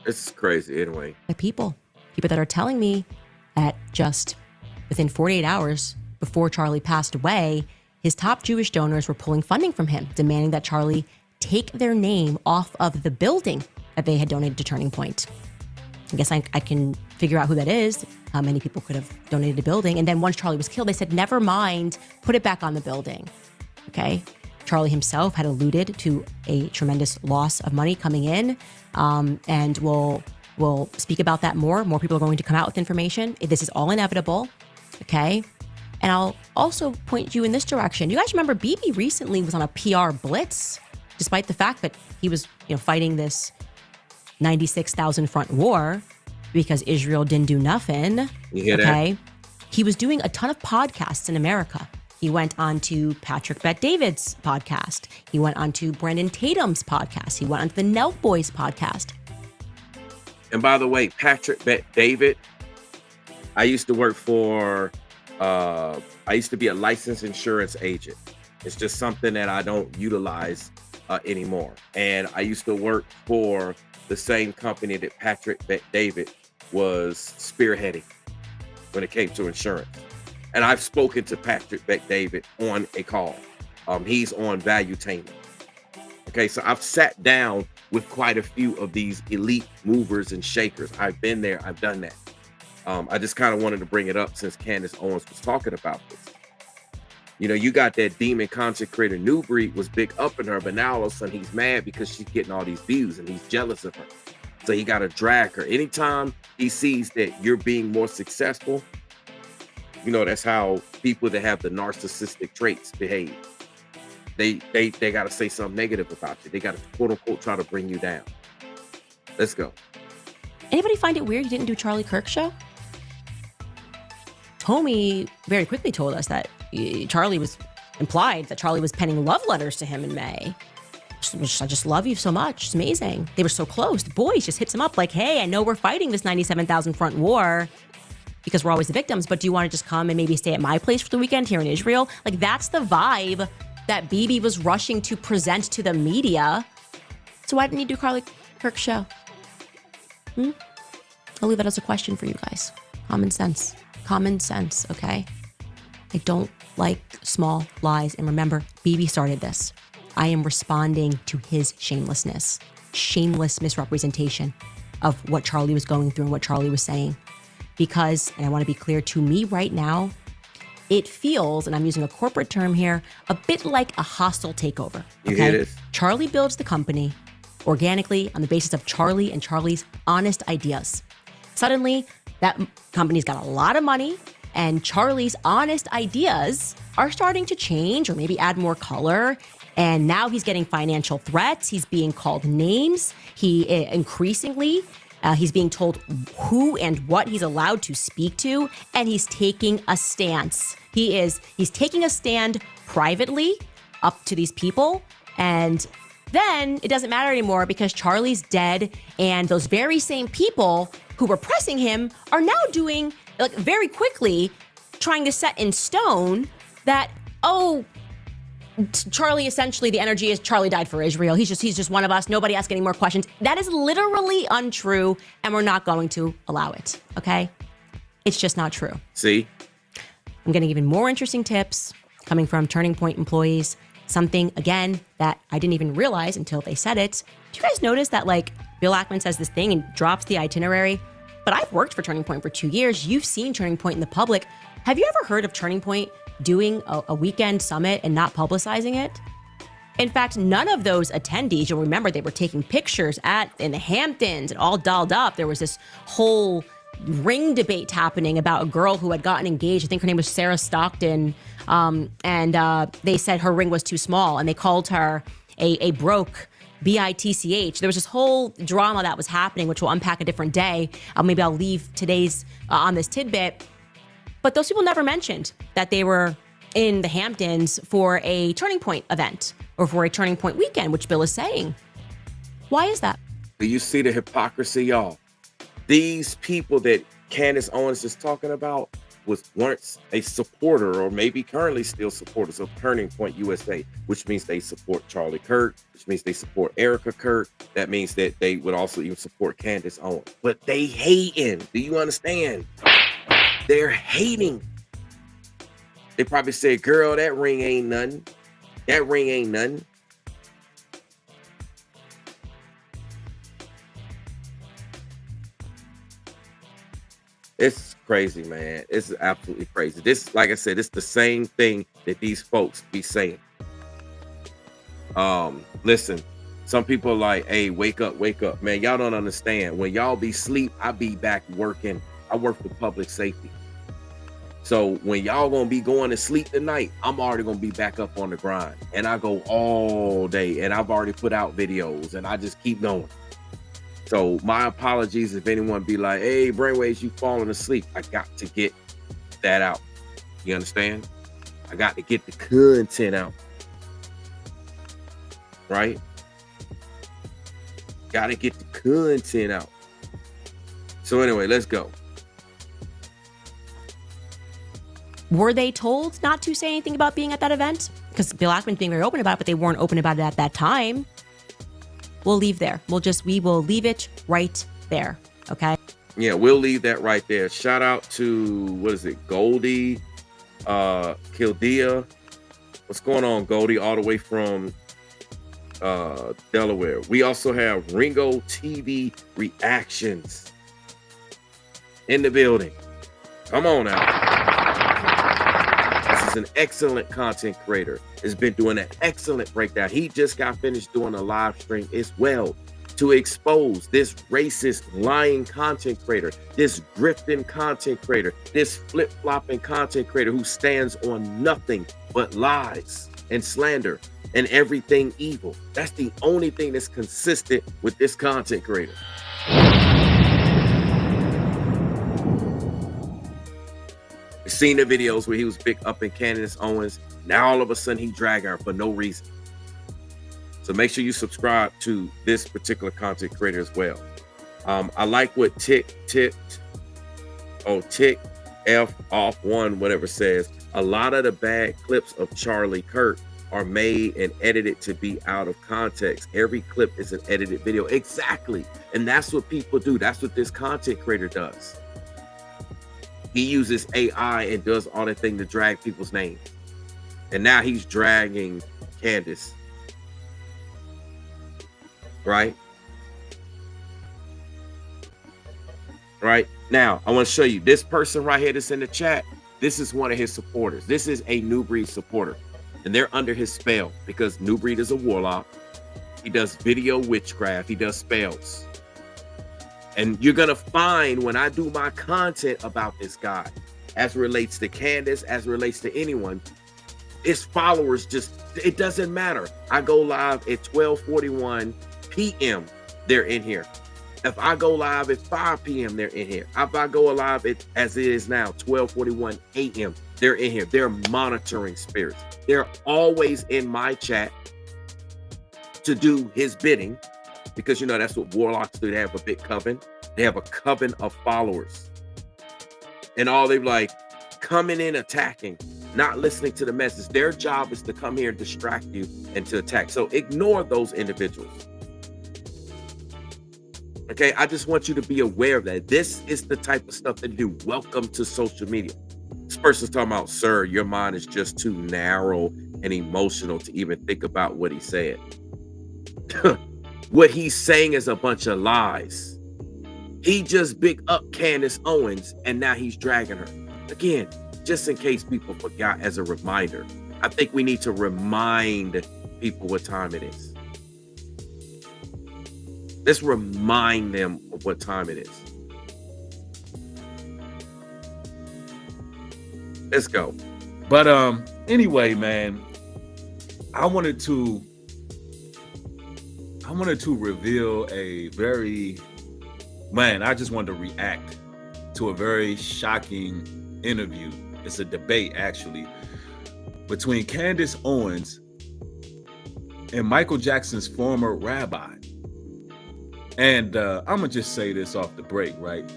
It's crazy anyway. People that are telling me that just within 48 hours before Charlie passed away, his top Jewish donors were pulling funding from him, demanding that Charlie take their name off of the building that they had donated to Turning Point. I guess I can figure out who that is, how many people could have donated a building. And then once Charlie was killed, they said, never mind, put it back on the building. Okay. Charlie himself had alluded to a tremendous loss of money coming in. And we'll speak about that more. More people are going to come out with information. This is all inevitable. Okay. And I'll also point you in this direction. You guys remember Bibi recently was on a PR blitz, despite the fact that he was, fighting this 96,000 front war because Israel didn't do nothing. You hear that? He was doing a ton of podcasts in America. He went on to Patrick Bet-David's podcast. He went on to Brandon Tatum's podcast. He went on to the Nelk Boys podcast. And by the way, Patrick Bet-David, I used to work for, I used to be a licensed insurance agent. It's just something that I don't utilize anymore. And I used to work for the same company that Patrick Bet-David was spearheading when it came to insurance. And I've spoken to Patrick Bet-David on a call. He's on Valuetainment. Okay, so I've sat down with quite a few of these elite movers and shakers. I've been there, I've done that. I just kind of wanted to bring it up since Candace Owens was talking about this. You got that demon content creator Nubreed was big up in her, but now all of a sudden he's mad because she's getting all these views and he's jealous of her. So he got to drag her. Anytime he sees that you're being more successful, that's how people that have the narcissistic traits behave. They got to say something negative about you. They got to quote unquote try to bring you down. Let's go. Anybody find it weird you didn't do Charlie Kirk's show? Homie very quickly told us that Charlie was implied that Charlie was penning love letters to him in May. I just love you so much. It's amazing. They were so close. The boys just hits him up like, hey, I know we're fighting this 97,000 front war because we're always the victims, but do you want to just come and maybe stay at my place for the weekend here in Israel? Like, that's the vibe that Bibi was rushing to present to the media. So why didn't you do Charlie Kirk's show? I'll leave that as a question for you guys. Common sense, okay? I don't like small lies. And remember, Bibi started this. I am responding to his shamelessness, shameless misrepresentation of what Charlie was going through and what Charlie was saying. Because, and I want to be clear, to me right now, it feels, and I'm using a corporate term here, a bit like a hostile takeover. You hear this? Charlie builds the company organically on the basis of Charlie and Charlie's honest ideas. Suddenly, that company's got a lot of money, and Charlie's honest ideas are starting to change or maybe add more color. And now he's getting financial threats. He's being called names. He increasingly, he's being told who and what he's allowed to speak to, and he's taking a stance. He's taking a stand privately up to these people, and then it doesn't matter anymore because Charlie's dead, and those very same people who were pressing him are now doing, like, very quickly, trying to set in stone that, Charlie, essentially the energy is Charlie died for Israel. He's just one of us. Nobody ask any more questions. That is literally untrue, and we're not going to allow it, okay? It's just not true. See? I'm getting even more interesting tips coming from Turning Point employees. Something, again, that I didn't even realize until they said it. Do you guys notice that, like, Bill Ackman says this thing and drops the itinerary? But I've worked for Turning Point for 2 years. You've seen Turning Point in the public. Have you ever heard of Turning Point doing a weekend summit and not publicizing it? In fact, none of those attendees, you'll remember they were taking pictures in the Hamptons and all dolled up. There was this whole ring debate happening about a girl who had gotten engaged. I think her name was Sarah Stockton. And they said her ring was too small, and they called her a broke BITCH. There was this whole drama that was happening, which we'll unpack a different day. Maybe I'll leave today's on this tidbit. But those people never mentioned that they were in the Hamptons for a Turning Point event or for a Turning Point weekend, which Bill is saying. Why is that? Do you see the hypocrisy, y'all? These people that Candace Owens is talking about was once a supporter, or maybe currently still supporters of Turning Point USA, which means they support Charlie Kirk, which means they support Erica Kirk. That means that they would also even support Candace Owens. But they hating. Do you understand? They're hating. They probably said, girl, that ring ain't nothing. That ring ain't nothing. It's crazy, man. It's absolutely crazy. This, like I said, it's the same thing that these folks be saying. Listen, some people are like, hey, wake up, man. Y'all don't understand. When y'all be sleep, I be back working. I work for public safety. So when y'all gonna be going to sleep tonight, I'm already gonna be back up on the grind. And I go all day, and I've already put out videos, and I just keep going. So my apologies if anyone be like, hey, Brainwaves, you falling asleep. I got to get that out. You understand? I got to get the content out. Right? Got to get the content out. So anyway, let's go. Were they told not to say anything about being at that event? Because Bill Ackman's being very open about it, but they weren't open about it at that time. We'll leave there. We will leave it right there. Okay. Yeah, we'll leave that right there. Shout out to, what is it? Goldie, Kildea. What's going on, Goldie? All the way from Delaware. We also have Ringo TV Reactions in the building. Come on now. This is an excellent content creator. Has been doing an excellent breakdown. He just got finished doing a live stream as well to expose this racist, lying content creator, this grifting content creator, this flip-flopping content creator who stands on nothing but lies and slander and everything evil. That's the only thing that's consistent with this content creator. We've seen the videos where he was big up in Candace Owens. Now all of a sudden he dragging her for no reason. So make sure you subscribe to this particular content creator as well. I like what Tick F off one, whatever says. A lot of the bad clips of Charlie Kirk are made and edited to be out of context. Every clip is an edited video. Exactly. And that's what people do. That's what this content creator does. He uses AI and does all that thing to drag people's names. And now he's dragging Candace. Right? Right? Now, I want to show you this person right here that's in the chat. This is one of his supporters. This is a Nubreed supporter. And they're under his spell because Nubreed is a warlock. He does video witchcraft. He does spells. And you're going to find when I do my content about this guy, as relates to Candace, as relates to anyone, his followers just, it doesn't matter. I go live at 12:41 p.m. They're in here. If I go live at 5 p.m., they're in here. If I go live at, as it is now, 12:41 a.m., they're in here. They're monitoring spirits. They're always in my chat to do his bidding. Because, you know, that's what warlocks do. They have a big coven. They have a coven of followers. And all they're like, coming in, attacking, not listening to the message. Their job is to come here and distract you and to attack. So ignore those individuals. Okay, I just want you to be aware of that. This is the type of stuff they do. Welcome to social media. This person's talking about, sir, your mind is just too narrow and emotional to even think about what he said. What he's saying is a bunch of lies. He just big up Candace Owens and now he's dragging her. Again, just in case people forgot, as a reminder, I think we need to remind people what time it is. Let's remind them of what time it is. Let's go. But anyway, man, I wanted to reveal a very, man, I just wanted to react to a very shocking interview. It's a debate, actually, between Candace Owens and Michael Jackson's former rabbi. And I'm gonna just say this off the break, right?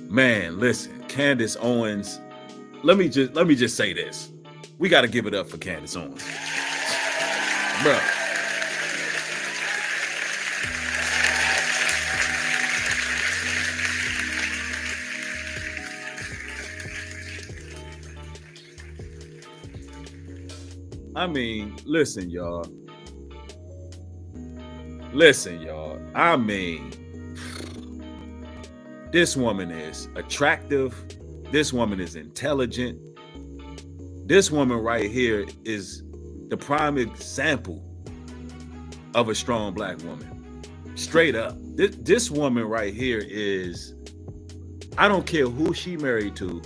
Man, listen, Candace Owens, let me just say this. We got to give it up for Candace Owens. Bro. I mean, listen, y'all. Listen, y'all. I mean, this woman is attractive. This woman is intelligent. This woman right here is the prime example of a strong black woman. Straight up. This woman right here is, I don't care who she married to.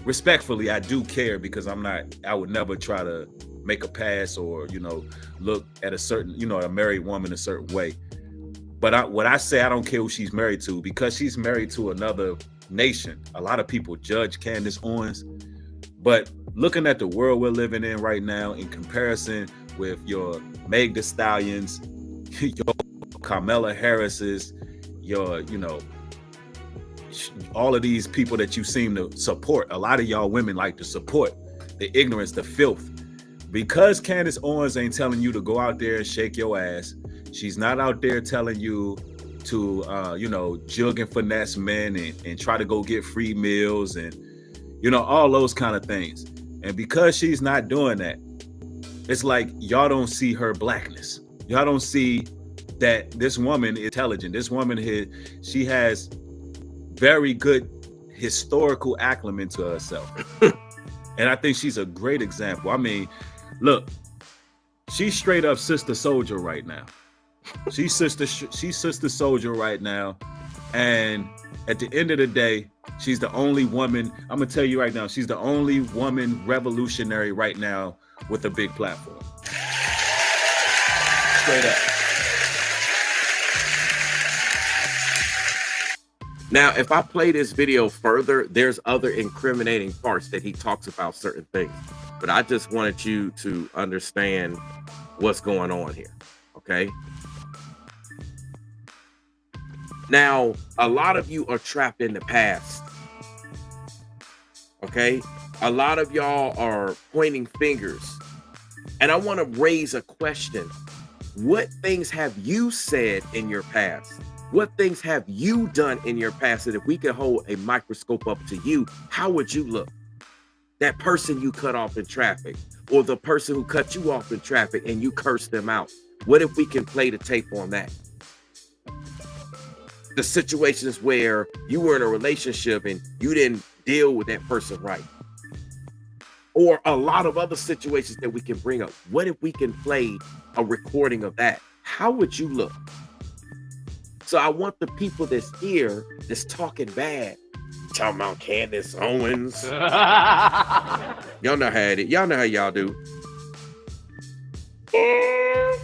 Respectfully, I do care, because I would never try to make a pass or, look at a certain, a married woman a certain way. But what I say, I don't care who she's married to, because she's married to another nation. A lot of people judge Candace Owens, but looking at the world we're living in right now, in comparison with your Meg Thee Stallions, your Kamala Harris's, your, all of these people that you seem to support, a lot of y'all women like to support the ignorance, the filth. Because Candace Owens ain't telling you to go out there and shake your ass. She's not out there telling you to, jug and finesse men and try to go get free meals and, all those kind of things. And because she's not doing that, it's like y'all don't see her blackness. Y'all don't see that this woman is intelligent. This woman, she has very good historical acumen to herself. And I think she's a great example. I mean, look, she's straight up Sister Soldier right now. She's Sister Soldier right now. And at the end of the day, she's the only woman, I'm gonna tell you right now, she's the only woman revolutionary right now with a big platform. Straight up. Now, if I play this video further, there's other incriminating parts that he talks about certain things. But I just wanted you to understand what's going on here, okay? Now, a lot of you are trapped in the past, okay? A lot of y'all are pointing fingers. And I want to raise a question. What things have you said in your past? What things have you done in your past that if we could hold a microscope up to you, how would you look? That person you cut off in traffic, or the person who cut you off in traffic and you cursed them out. What if we can play the tape on that? The situations where you were in a relationship and you didn't deal with that person right. Or a lot of other situations that we can bring up. What if we can play a recording of that? How would you look? So I want the people that's here, that's talking bad, talking about Candace Owens. Y'all know how it is. Y'all know how y'all do. Girl,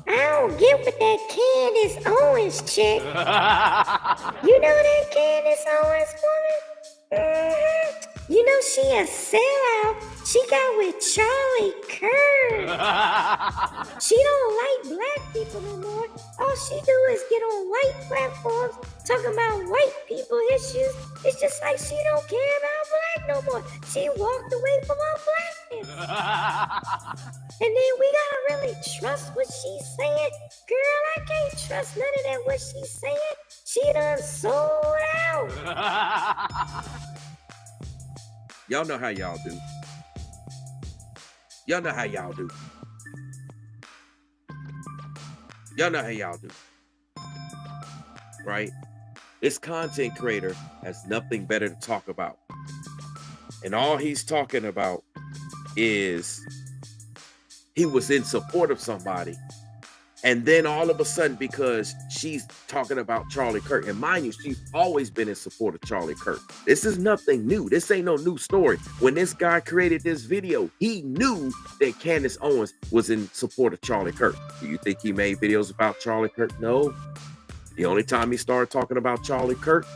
I don't get with that Candace Owens chick. You know that Candace Owens woman? You know she a sellout. She got with Charlie Kirk. She don't like black people no more. All she do is get on white platforms talking about white people issues. It's just like she don't care about black no more. She walked away from her blackness. And then we gotta really trust what she's saying. Girl, I can't trust none of that what she's saying. She done sold out. Y'all know how y'all do. Y'all know how y'all do. Y'all know how y'all do. Right? This content creator has nothing better to talk about. And all he's talking about is he was in support of somebody. And then all of a sudden, because she's talking about Charlie Kirk, and mind you, she's always been in support of Charlie Kirk. This is nothing new. This ain't no new story. When this guy created this video, he knew that Candace Owens was in support of Charlie Kirk. Do you think he made videos about Charlie Kirk? No. The only time he started talking about Charlie Kirk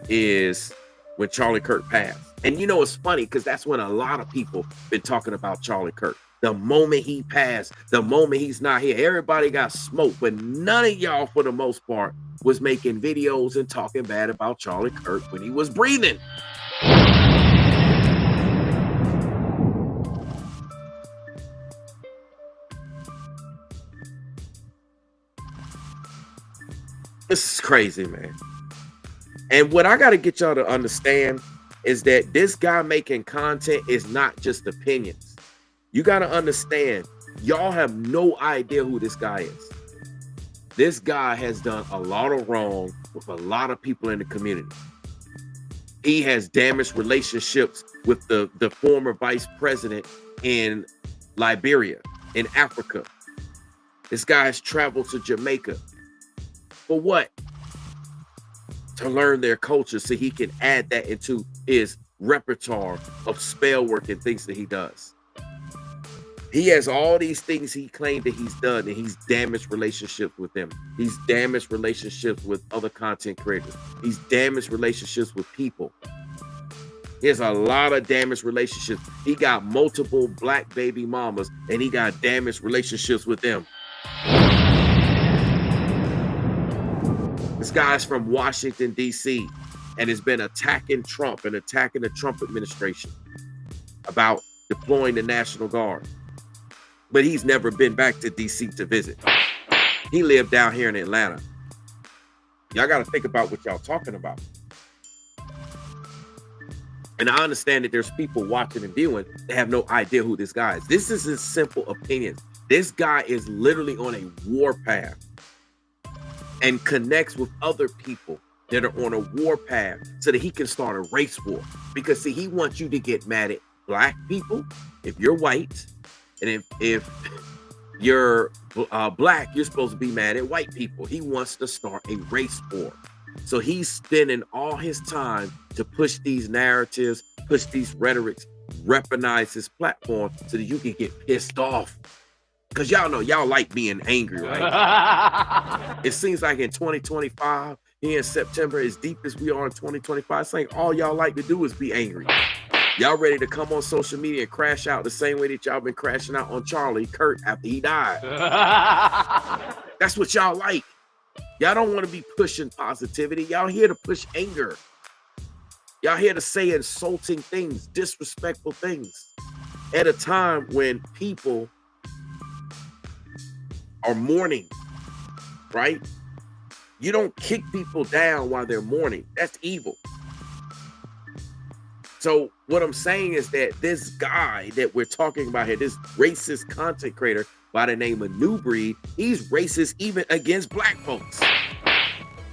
is when Charlie Kirk passed. And you know, it's funny because that's when a lot of people been talking about Charlie Kirk. The moment he passed, the moment he's not here, everybody got smoked, but none of y'all, for the most part, was making videos and talking bad about Charlie Kirk when he was breathing. This is crazy, man. And what I got to get y'all to understand is that this guy making content is not just opinions. You got to understand, y'all have no idea who this guy is. This guy has done a lot of wrong with a lot of people in the community. He has damaged relationships with the former vice president in Liberia, in Africa. This guy has traveled to Jamaica. For what? To learn their culture so he can add that into his repertoire of spell work and things that he does. He has all these things he claimed that he's done, and he's damaged relationships with them. He's damaged relationships with other content creators. He's damaged relationships with people. He has a lot of damaged relationships. He got multiple black baby mamas, and he got damaged relationships with them. This guy's from Washington, D.C., and has been attacking Trump and attacking the Trump administration about deploying the National Guard. But he's never been back to D.C. to visit. He lived down here in Atlanta. Y'all got to think about what y'all talking about. And I understand that there's people watching and viewing that have no idea who this guy is. This is his simple opinion. This guy is literally on a war path and connects with other people that are on a war path so that he can start a race war. Because see, he wants you to get mad at black people if you're white. And if you're black, you're supposed to be mad at white people. He wants to start a race war. So he's spending all his time to push these narratives, push these rhetorics, weaponize his platform so that you can get pissed off. Because y'all know, y'all like being angry, right? It seems like in 2025, here in September, as deep as we are in 2025, it's like all y'all like to do is be angry. Y'all ready to come on social media and crash out the same way that y'all been crashing out on Kirk after he died. That's what y'all like. Y'all don't want to be pushing positivity. Y'all here to push anger. Y'all here to say insulting things, disrespectful things at a time when people are mourning, right? You don't kick people down while they're mourning. That's evil. So what I'm saying is that this guy that we're talking about here, this racist content creator by the name of Nubreed, he's racist even against black folks.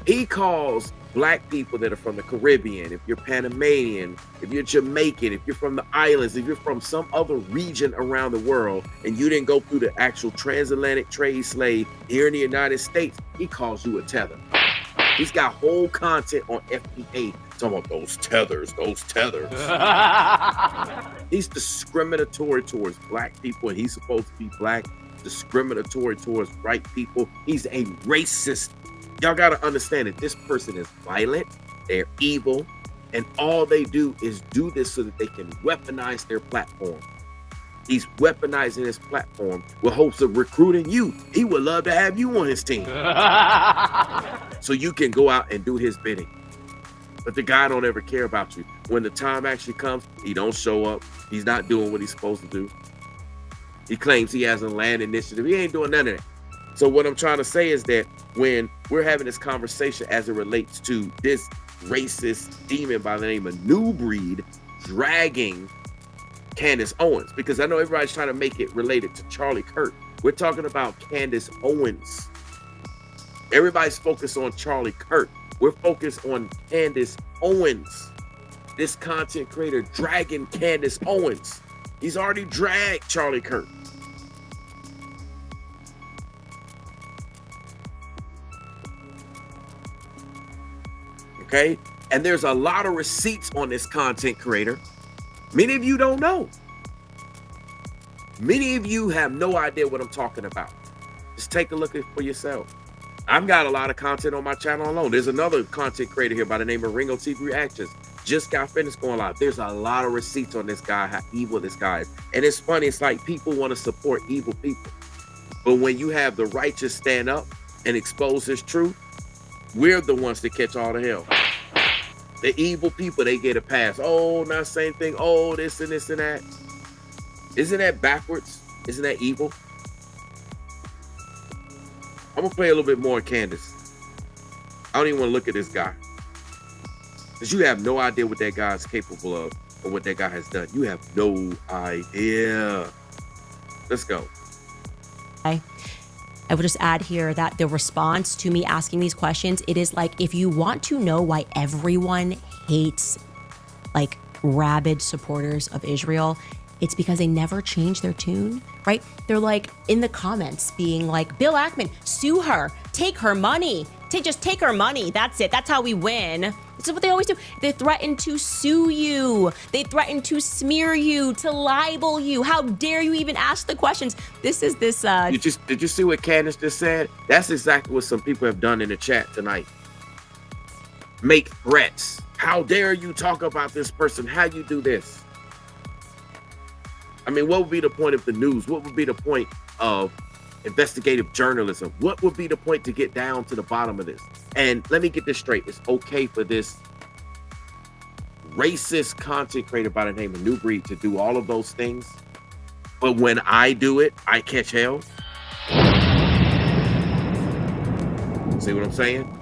He calls black people that are from the Caribbean, if you're Panamanian, if you're Jamaican, if you're from the islands, if you're from some other region around the world, and you didn't go through the actual transatlantic trade slave here in the United States, he calls you a tether. He's got whole content on FBA talking about those tethers. He's discriminatory towards black people, and he's supposed to be black, discriminatory towards white people. He's a racist. Y'all got to understand that this person is violent, they're evil, and all they do is do this so that they can weaponize their platform. He's weaponizing his platform with hopes of recruiting you. He would love to have you on his team. So you can go out and do his bidding. But the guy don't ever care about you. When the time actually comes, he don't show up. He's not doing what he's supposed to do. He claims he has a land initiative. He ain't doing none of that. So what I'm trying to say is that when we're having this conversation as it relates to this racist demon by the name of Nubreed dragging Candace Owens, because I know everybody's trying to make it related to Charlie Kirk. We're talking about Candace Owens. Everybody's focused on Charlie Kirk. We're focused on Candace Owens. This content creator dragging Candace Owens. He's already dragged Charlie Kirk. Okay? And there's a lot of receipts on this content creator. Many of you don't know. Many of you have no idea what I'm talking about. Just take a look at it for yourself. I've got a lot of content on my channel alone. There's another content creator here by the name of Ringo TV Reactions. Just got finished going live. There's a lot of receipts on this guy, how evil this guy is. And it's funny, it's like people want to support evil people. But when you have the righteous stand up and expose his truth, we're the ones that catch all the hell. The evil people, they get a pass. Oh, not same thing. Oh, this and this and that. Isn't that backwards? Isn't that evil? I'm going to play a little bit more of Candace. I don't even want to look at this guy. Because you have no idea what that guy is capable of or what that guy has done. You have no idea. Let's go. I will just add here that the response to me asking these questions, it is like, if you want to know why everyone hates like rabid supporters of Israel, it's because they never change their tune, right? They're like in the comments being like, Bill Ackman, sue her, take her money, just take her money. That's it. That's how we win. This is what they always do. They threaten to sue you. They threaten to smear you, to libel you. How dare you even ask the questions? This is this. Did you see what Candace just said? That's exactly what some people have done in the chat tonight. Make threats. How dare you talk about this person? How you do this? I mean, what would be the point of the news? What would be the point of investigative journalism? What would be the point to get down to the bottom of this? And let me get this straight. It's okay for this racist content creator by the name of Nubreed to do all of those things. But when I do it, I catch hell. See what I'm saying?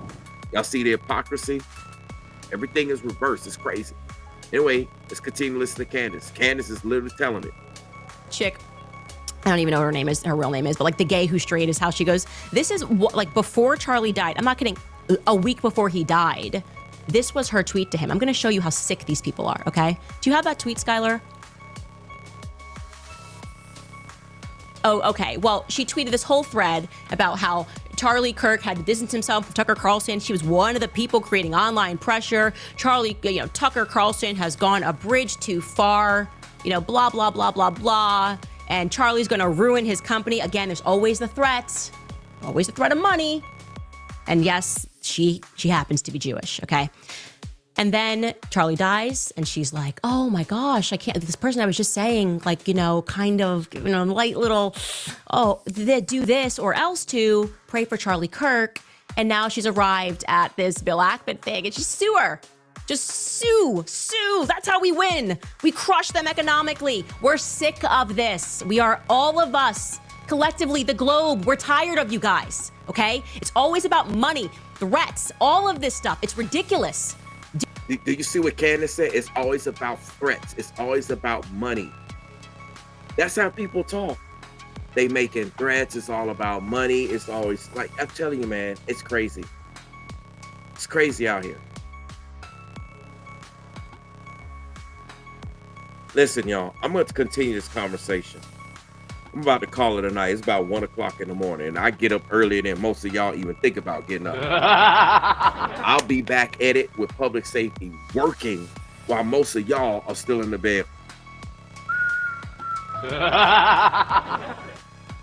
Y'all see the hypocrisy? Everything is reversed. It's crazy. Anyway, let's continue to listen to Candace. Candace is literally telling it. Chick, I don't even know what her name is, her real name is, but like the gay who straight is how she goes. This is like before Charlie died. I'm not kidding. A week before he died, this was her tweet to him. I'm going to show you how sick these people are. Okay. Do you have that tweet, Skylar? Oh, okay. Well, she tweeted this whole thread about how Charlie Kirk had to distance himself from Tucker Carlson. She was one of the people creating online pressure. Tucker Carlson has gone a bridge too far, blah, blah, blah, blah, blah. And Charlie's going to ruin his company. Again, there's always the threat of money. And yes, she happens to be Jewish, okay? And then Charlie dies, and she's like, oh my gosh, I can't, this person I was just saying, like, kind of, light little, they do this or else to pray for Charlie Kirk. And now she's arrived at this Bill Ackman thing, and she's sue her. Just sue. That's how we win. We crush them economically. We're sick of this. We are, all of us, collectively, the globe, we're tired of you guys, okay? It's always about money, threats, all of this stuff. It's ridiculous. Do you see what Candace said? It's always about threats. It's always about money. That's how people talk. They making threats. It's all about money. It's always like, I'm telling you, man, it's crazy. It's crazy out here. Listen, y'all, I'm going to continue this conversation. I'm about to call it a night. It's about 1 o'clock in the morning, and I get up earlier than most of y'all even think about getting up. I'll be back at it with public safety working while most of y'all are still in the bed.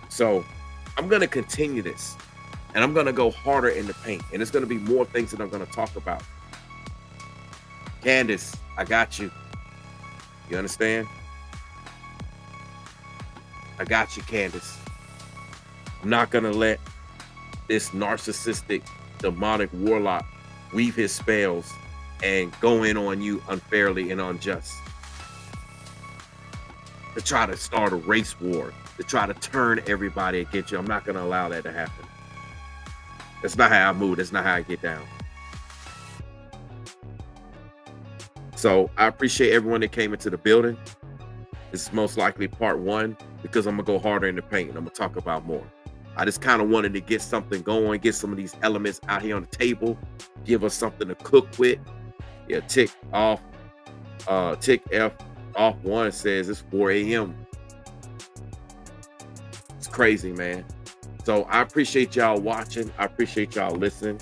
So I'm going to continue this, and I'm going to go harder in the paint, and there's going to be more things that I'm going to talk about. Candace, I got you. You understand? I got you, Candace. I'm not going to let this narcissistic, demonic warlock weave his spells and go in on you unfairly and unjust. To try to start a race war, to try to turn everybody against you. I'm not going to allow that to happen. That's not how I move. That's not how I get down. So I appreciate everyone that came into the building. This is most likely part 1 because I'm going to go harder in the paint and I'm going to talk about more. I just kind of wanted to get something going, get some of these elements out here on the table, give us something to cook with. Yeah, tick F off 1 says it's 4 a.m. It's crazy, man. So I appreciate y'all watching. I appreciate y'all listening.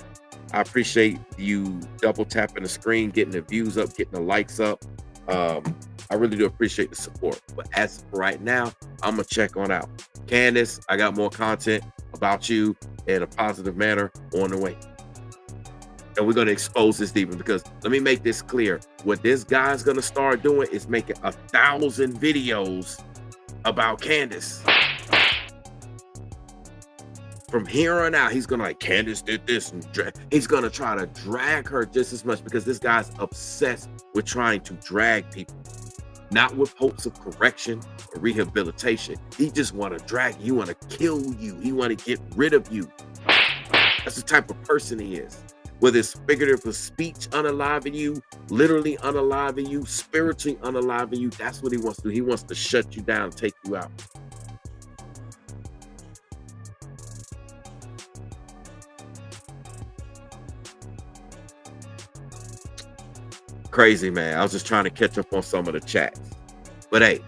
I appreciate you double tapping the screen, getting the views up, getting the likes up. I really do appreciate the support. But as of right now, I'm going to check on out. Candace, I got more content about you in a positive manner on the way. And we're going to expose this deeper because let me make this clear. What this guy's going to start doing is making 1,000 videos about Candace. From here on out, he's going to like, Candace did this. And he's going to try to drag her just as much because this guy's obsessed with trying to drag people. Not with hopes of correction or rehabilitation. He just want to drag you, want to kill you. He want to get rid of you. That's the type of person he is. Whether it's figurative of speech unaliving you, literally unaliving you, spiritually unaliving you, that's what he wants to do. He wants to shut you down, take you out. crazy, man. I was just trying to catch up on some of the chats. But hey,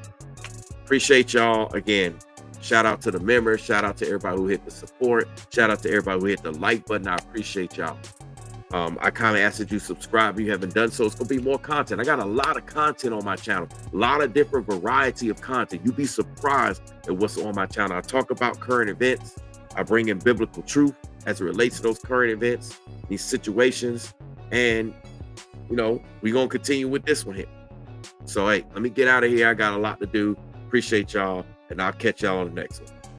appreciate y'all again. Shout out to the members. Shout out to everybody who hit the support. Shout out to everybody who hit the like button. I appreciate y'all. I kind of asked that you subscribe. If you haven't done so, it's going to be more content. I got a lot of content on my channel, a lot of different variety of content. You'd be surprised at what's on my channel. I talk about current events. I bring in biblical truth as it relates to those current events, these situations. And, you know, we're going to continue with this one here. So, hey, let me get out of here. I got a lot to do. Appreciate y'all. And I'll catch y'all on the next one.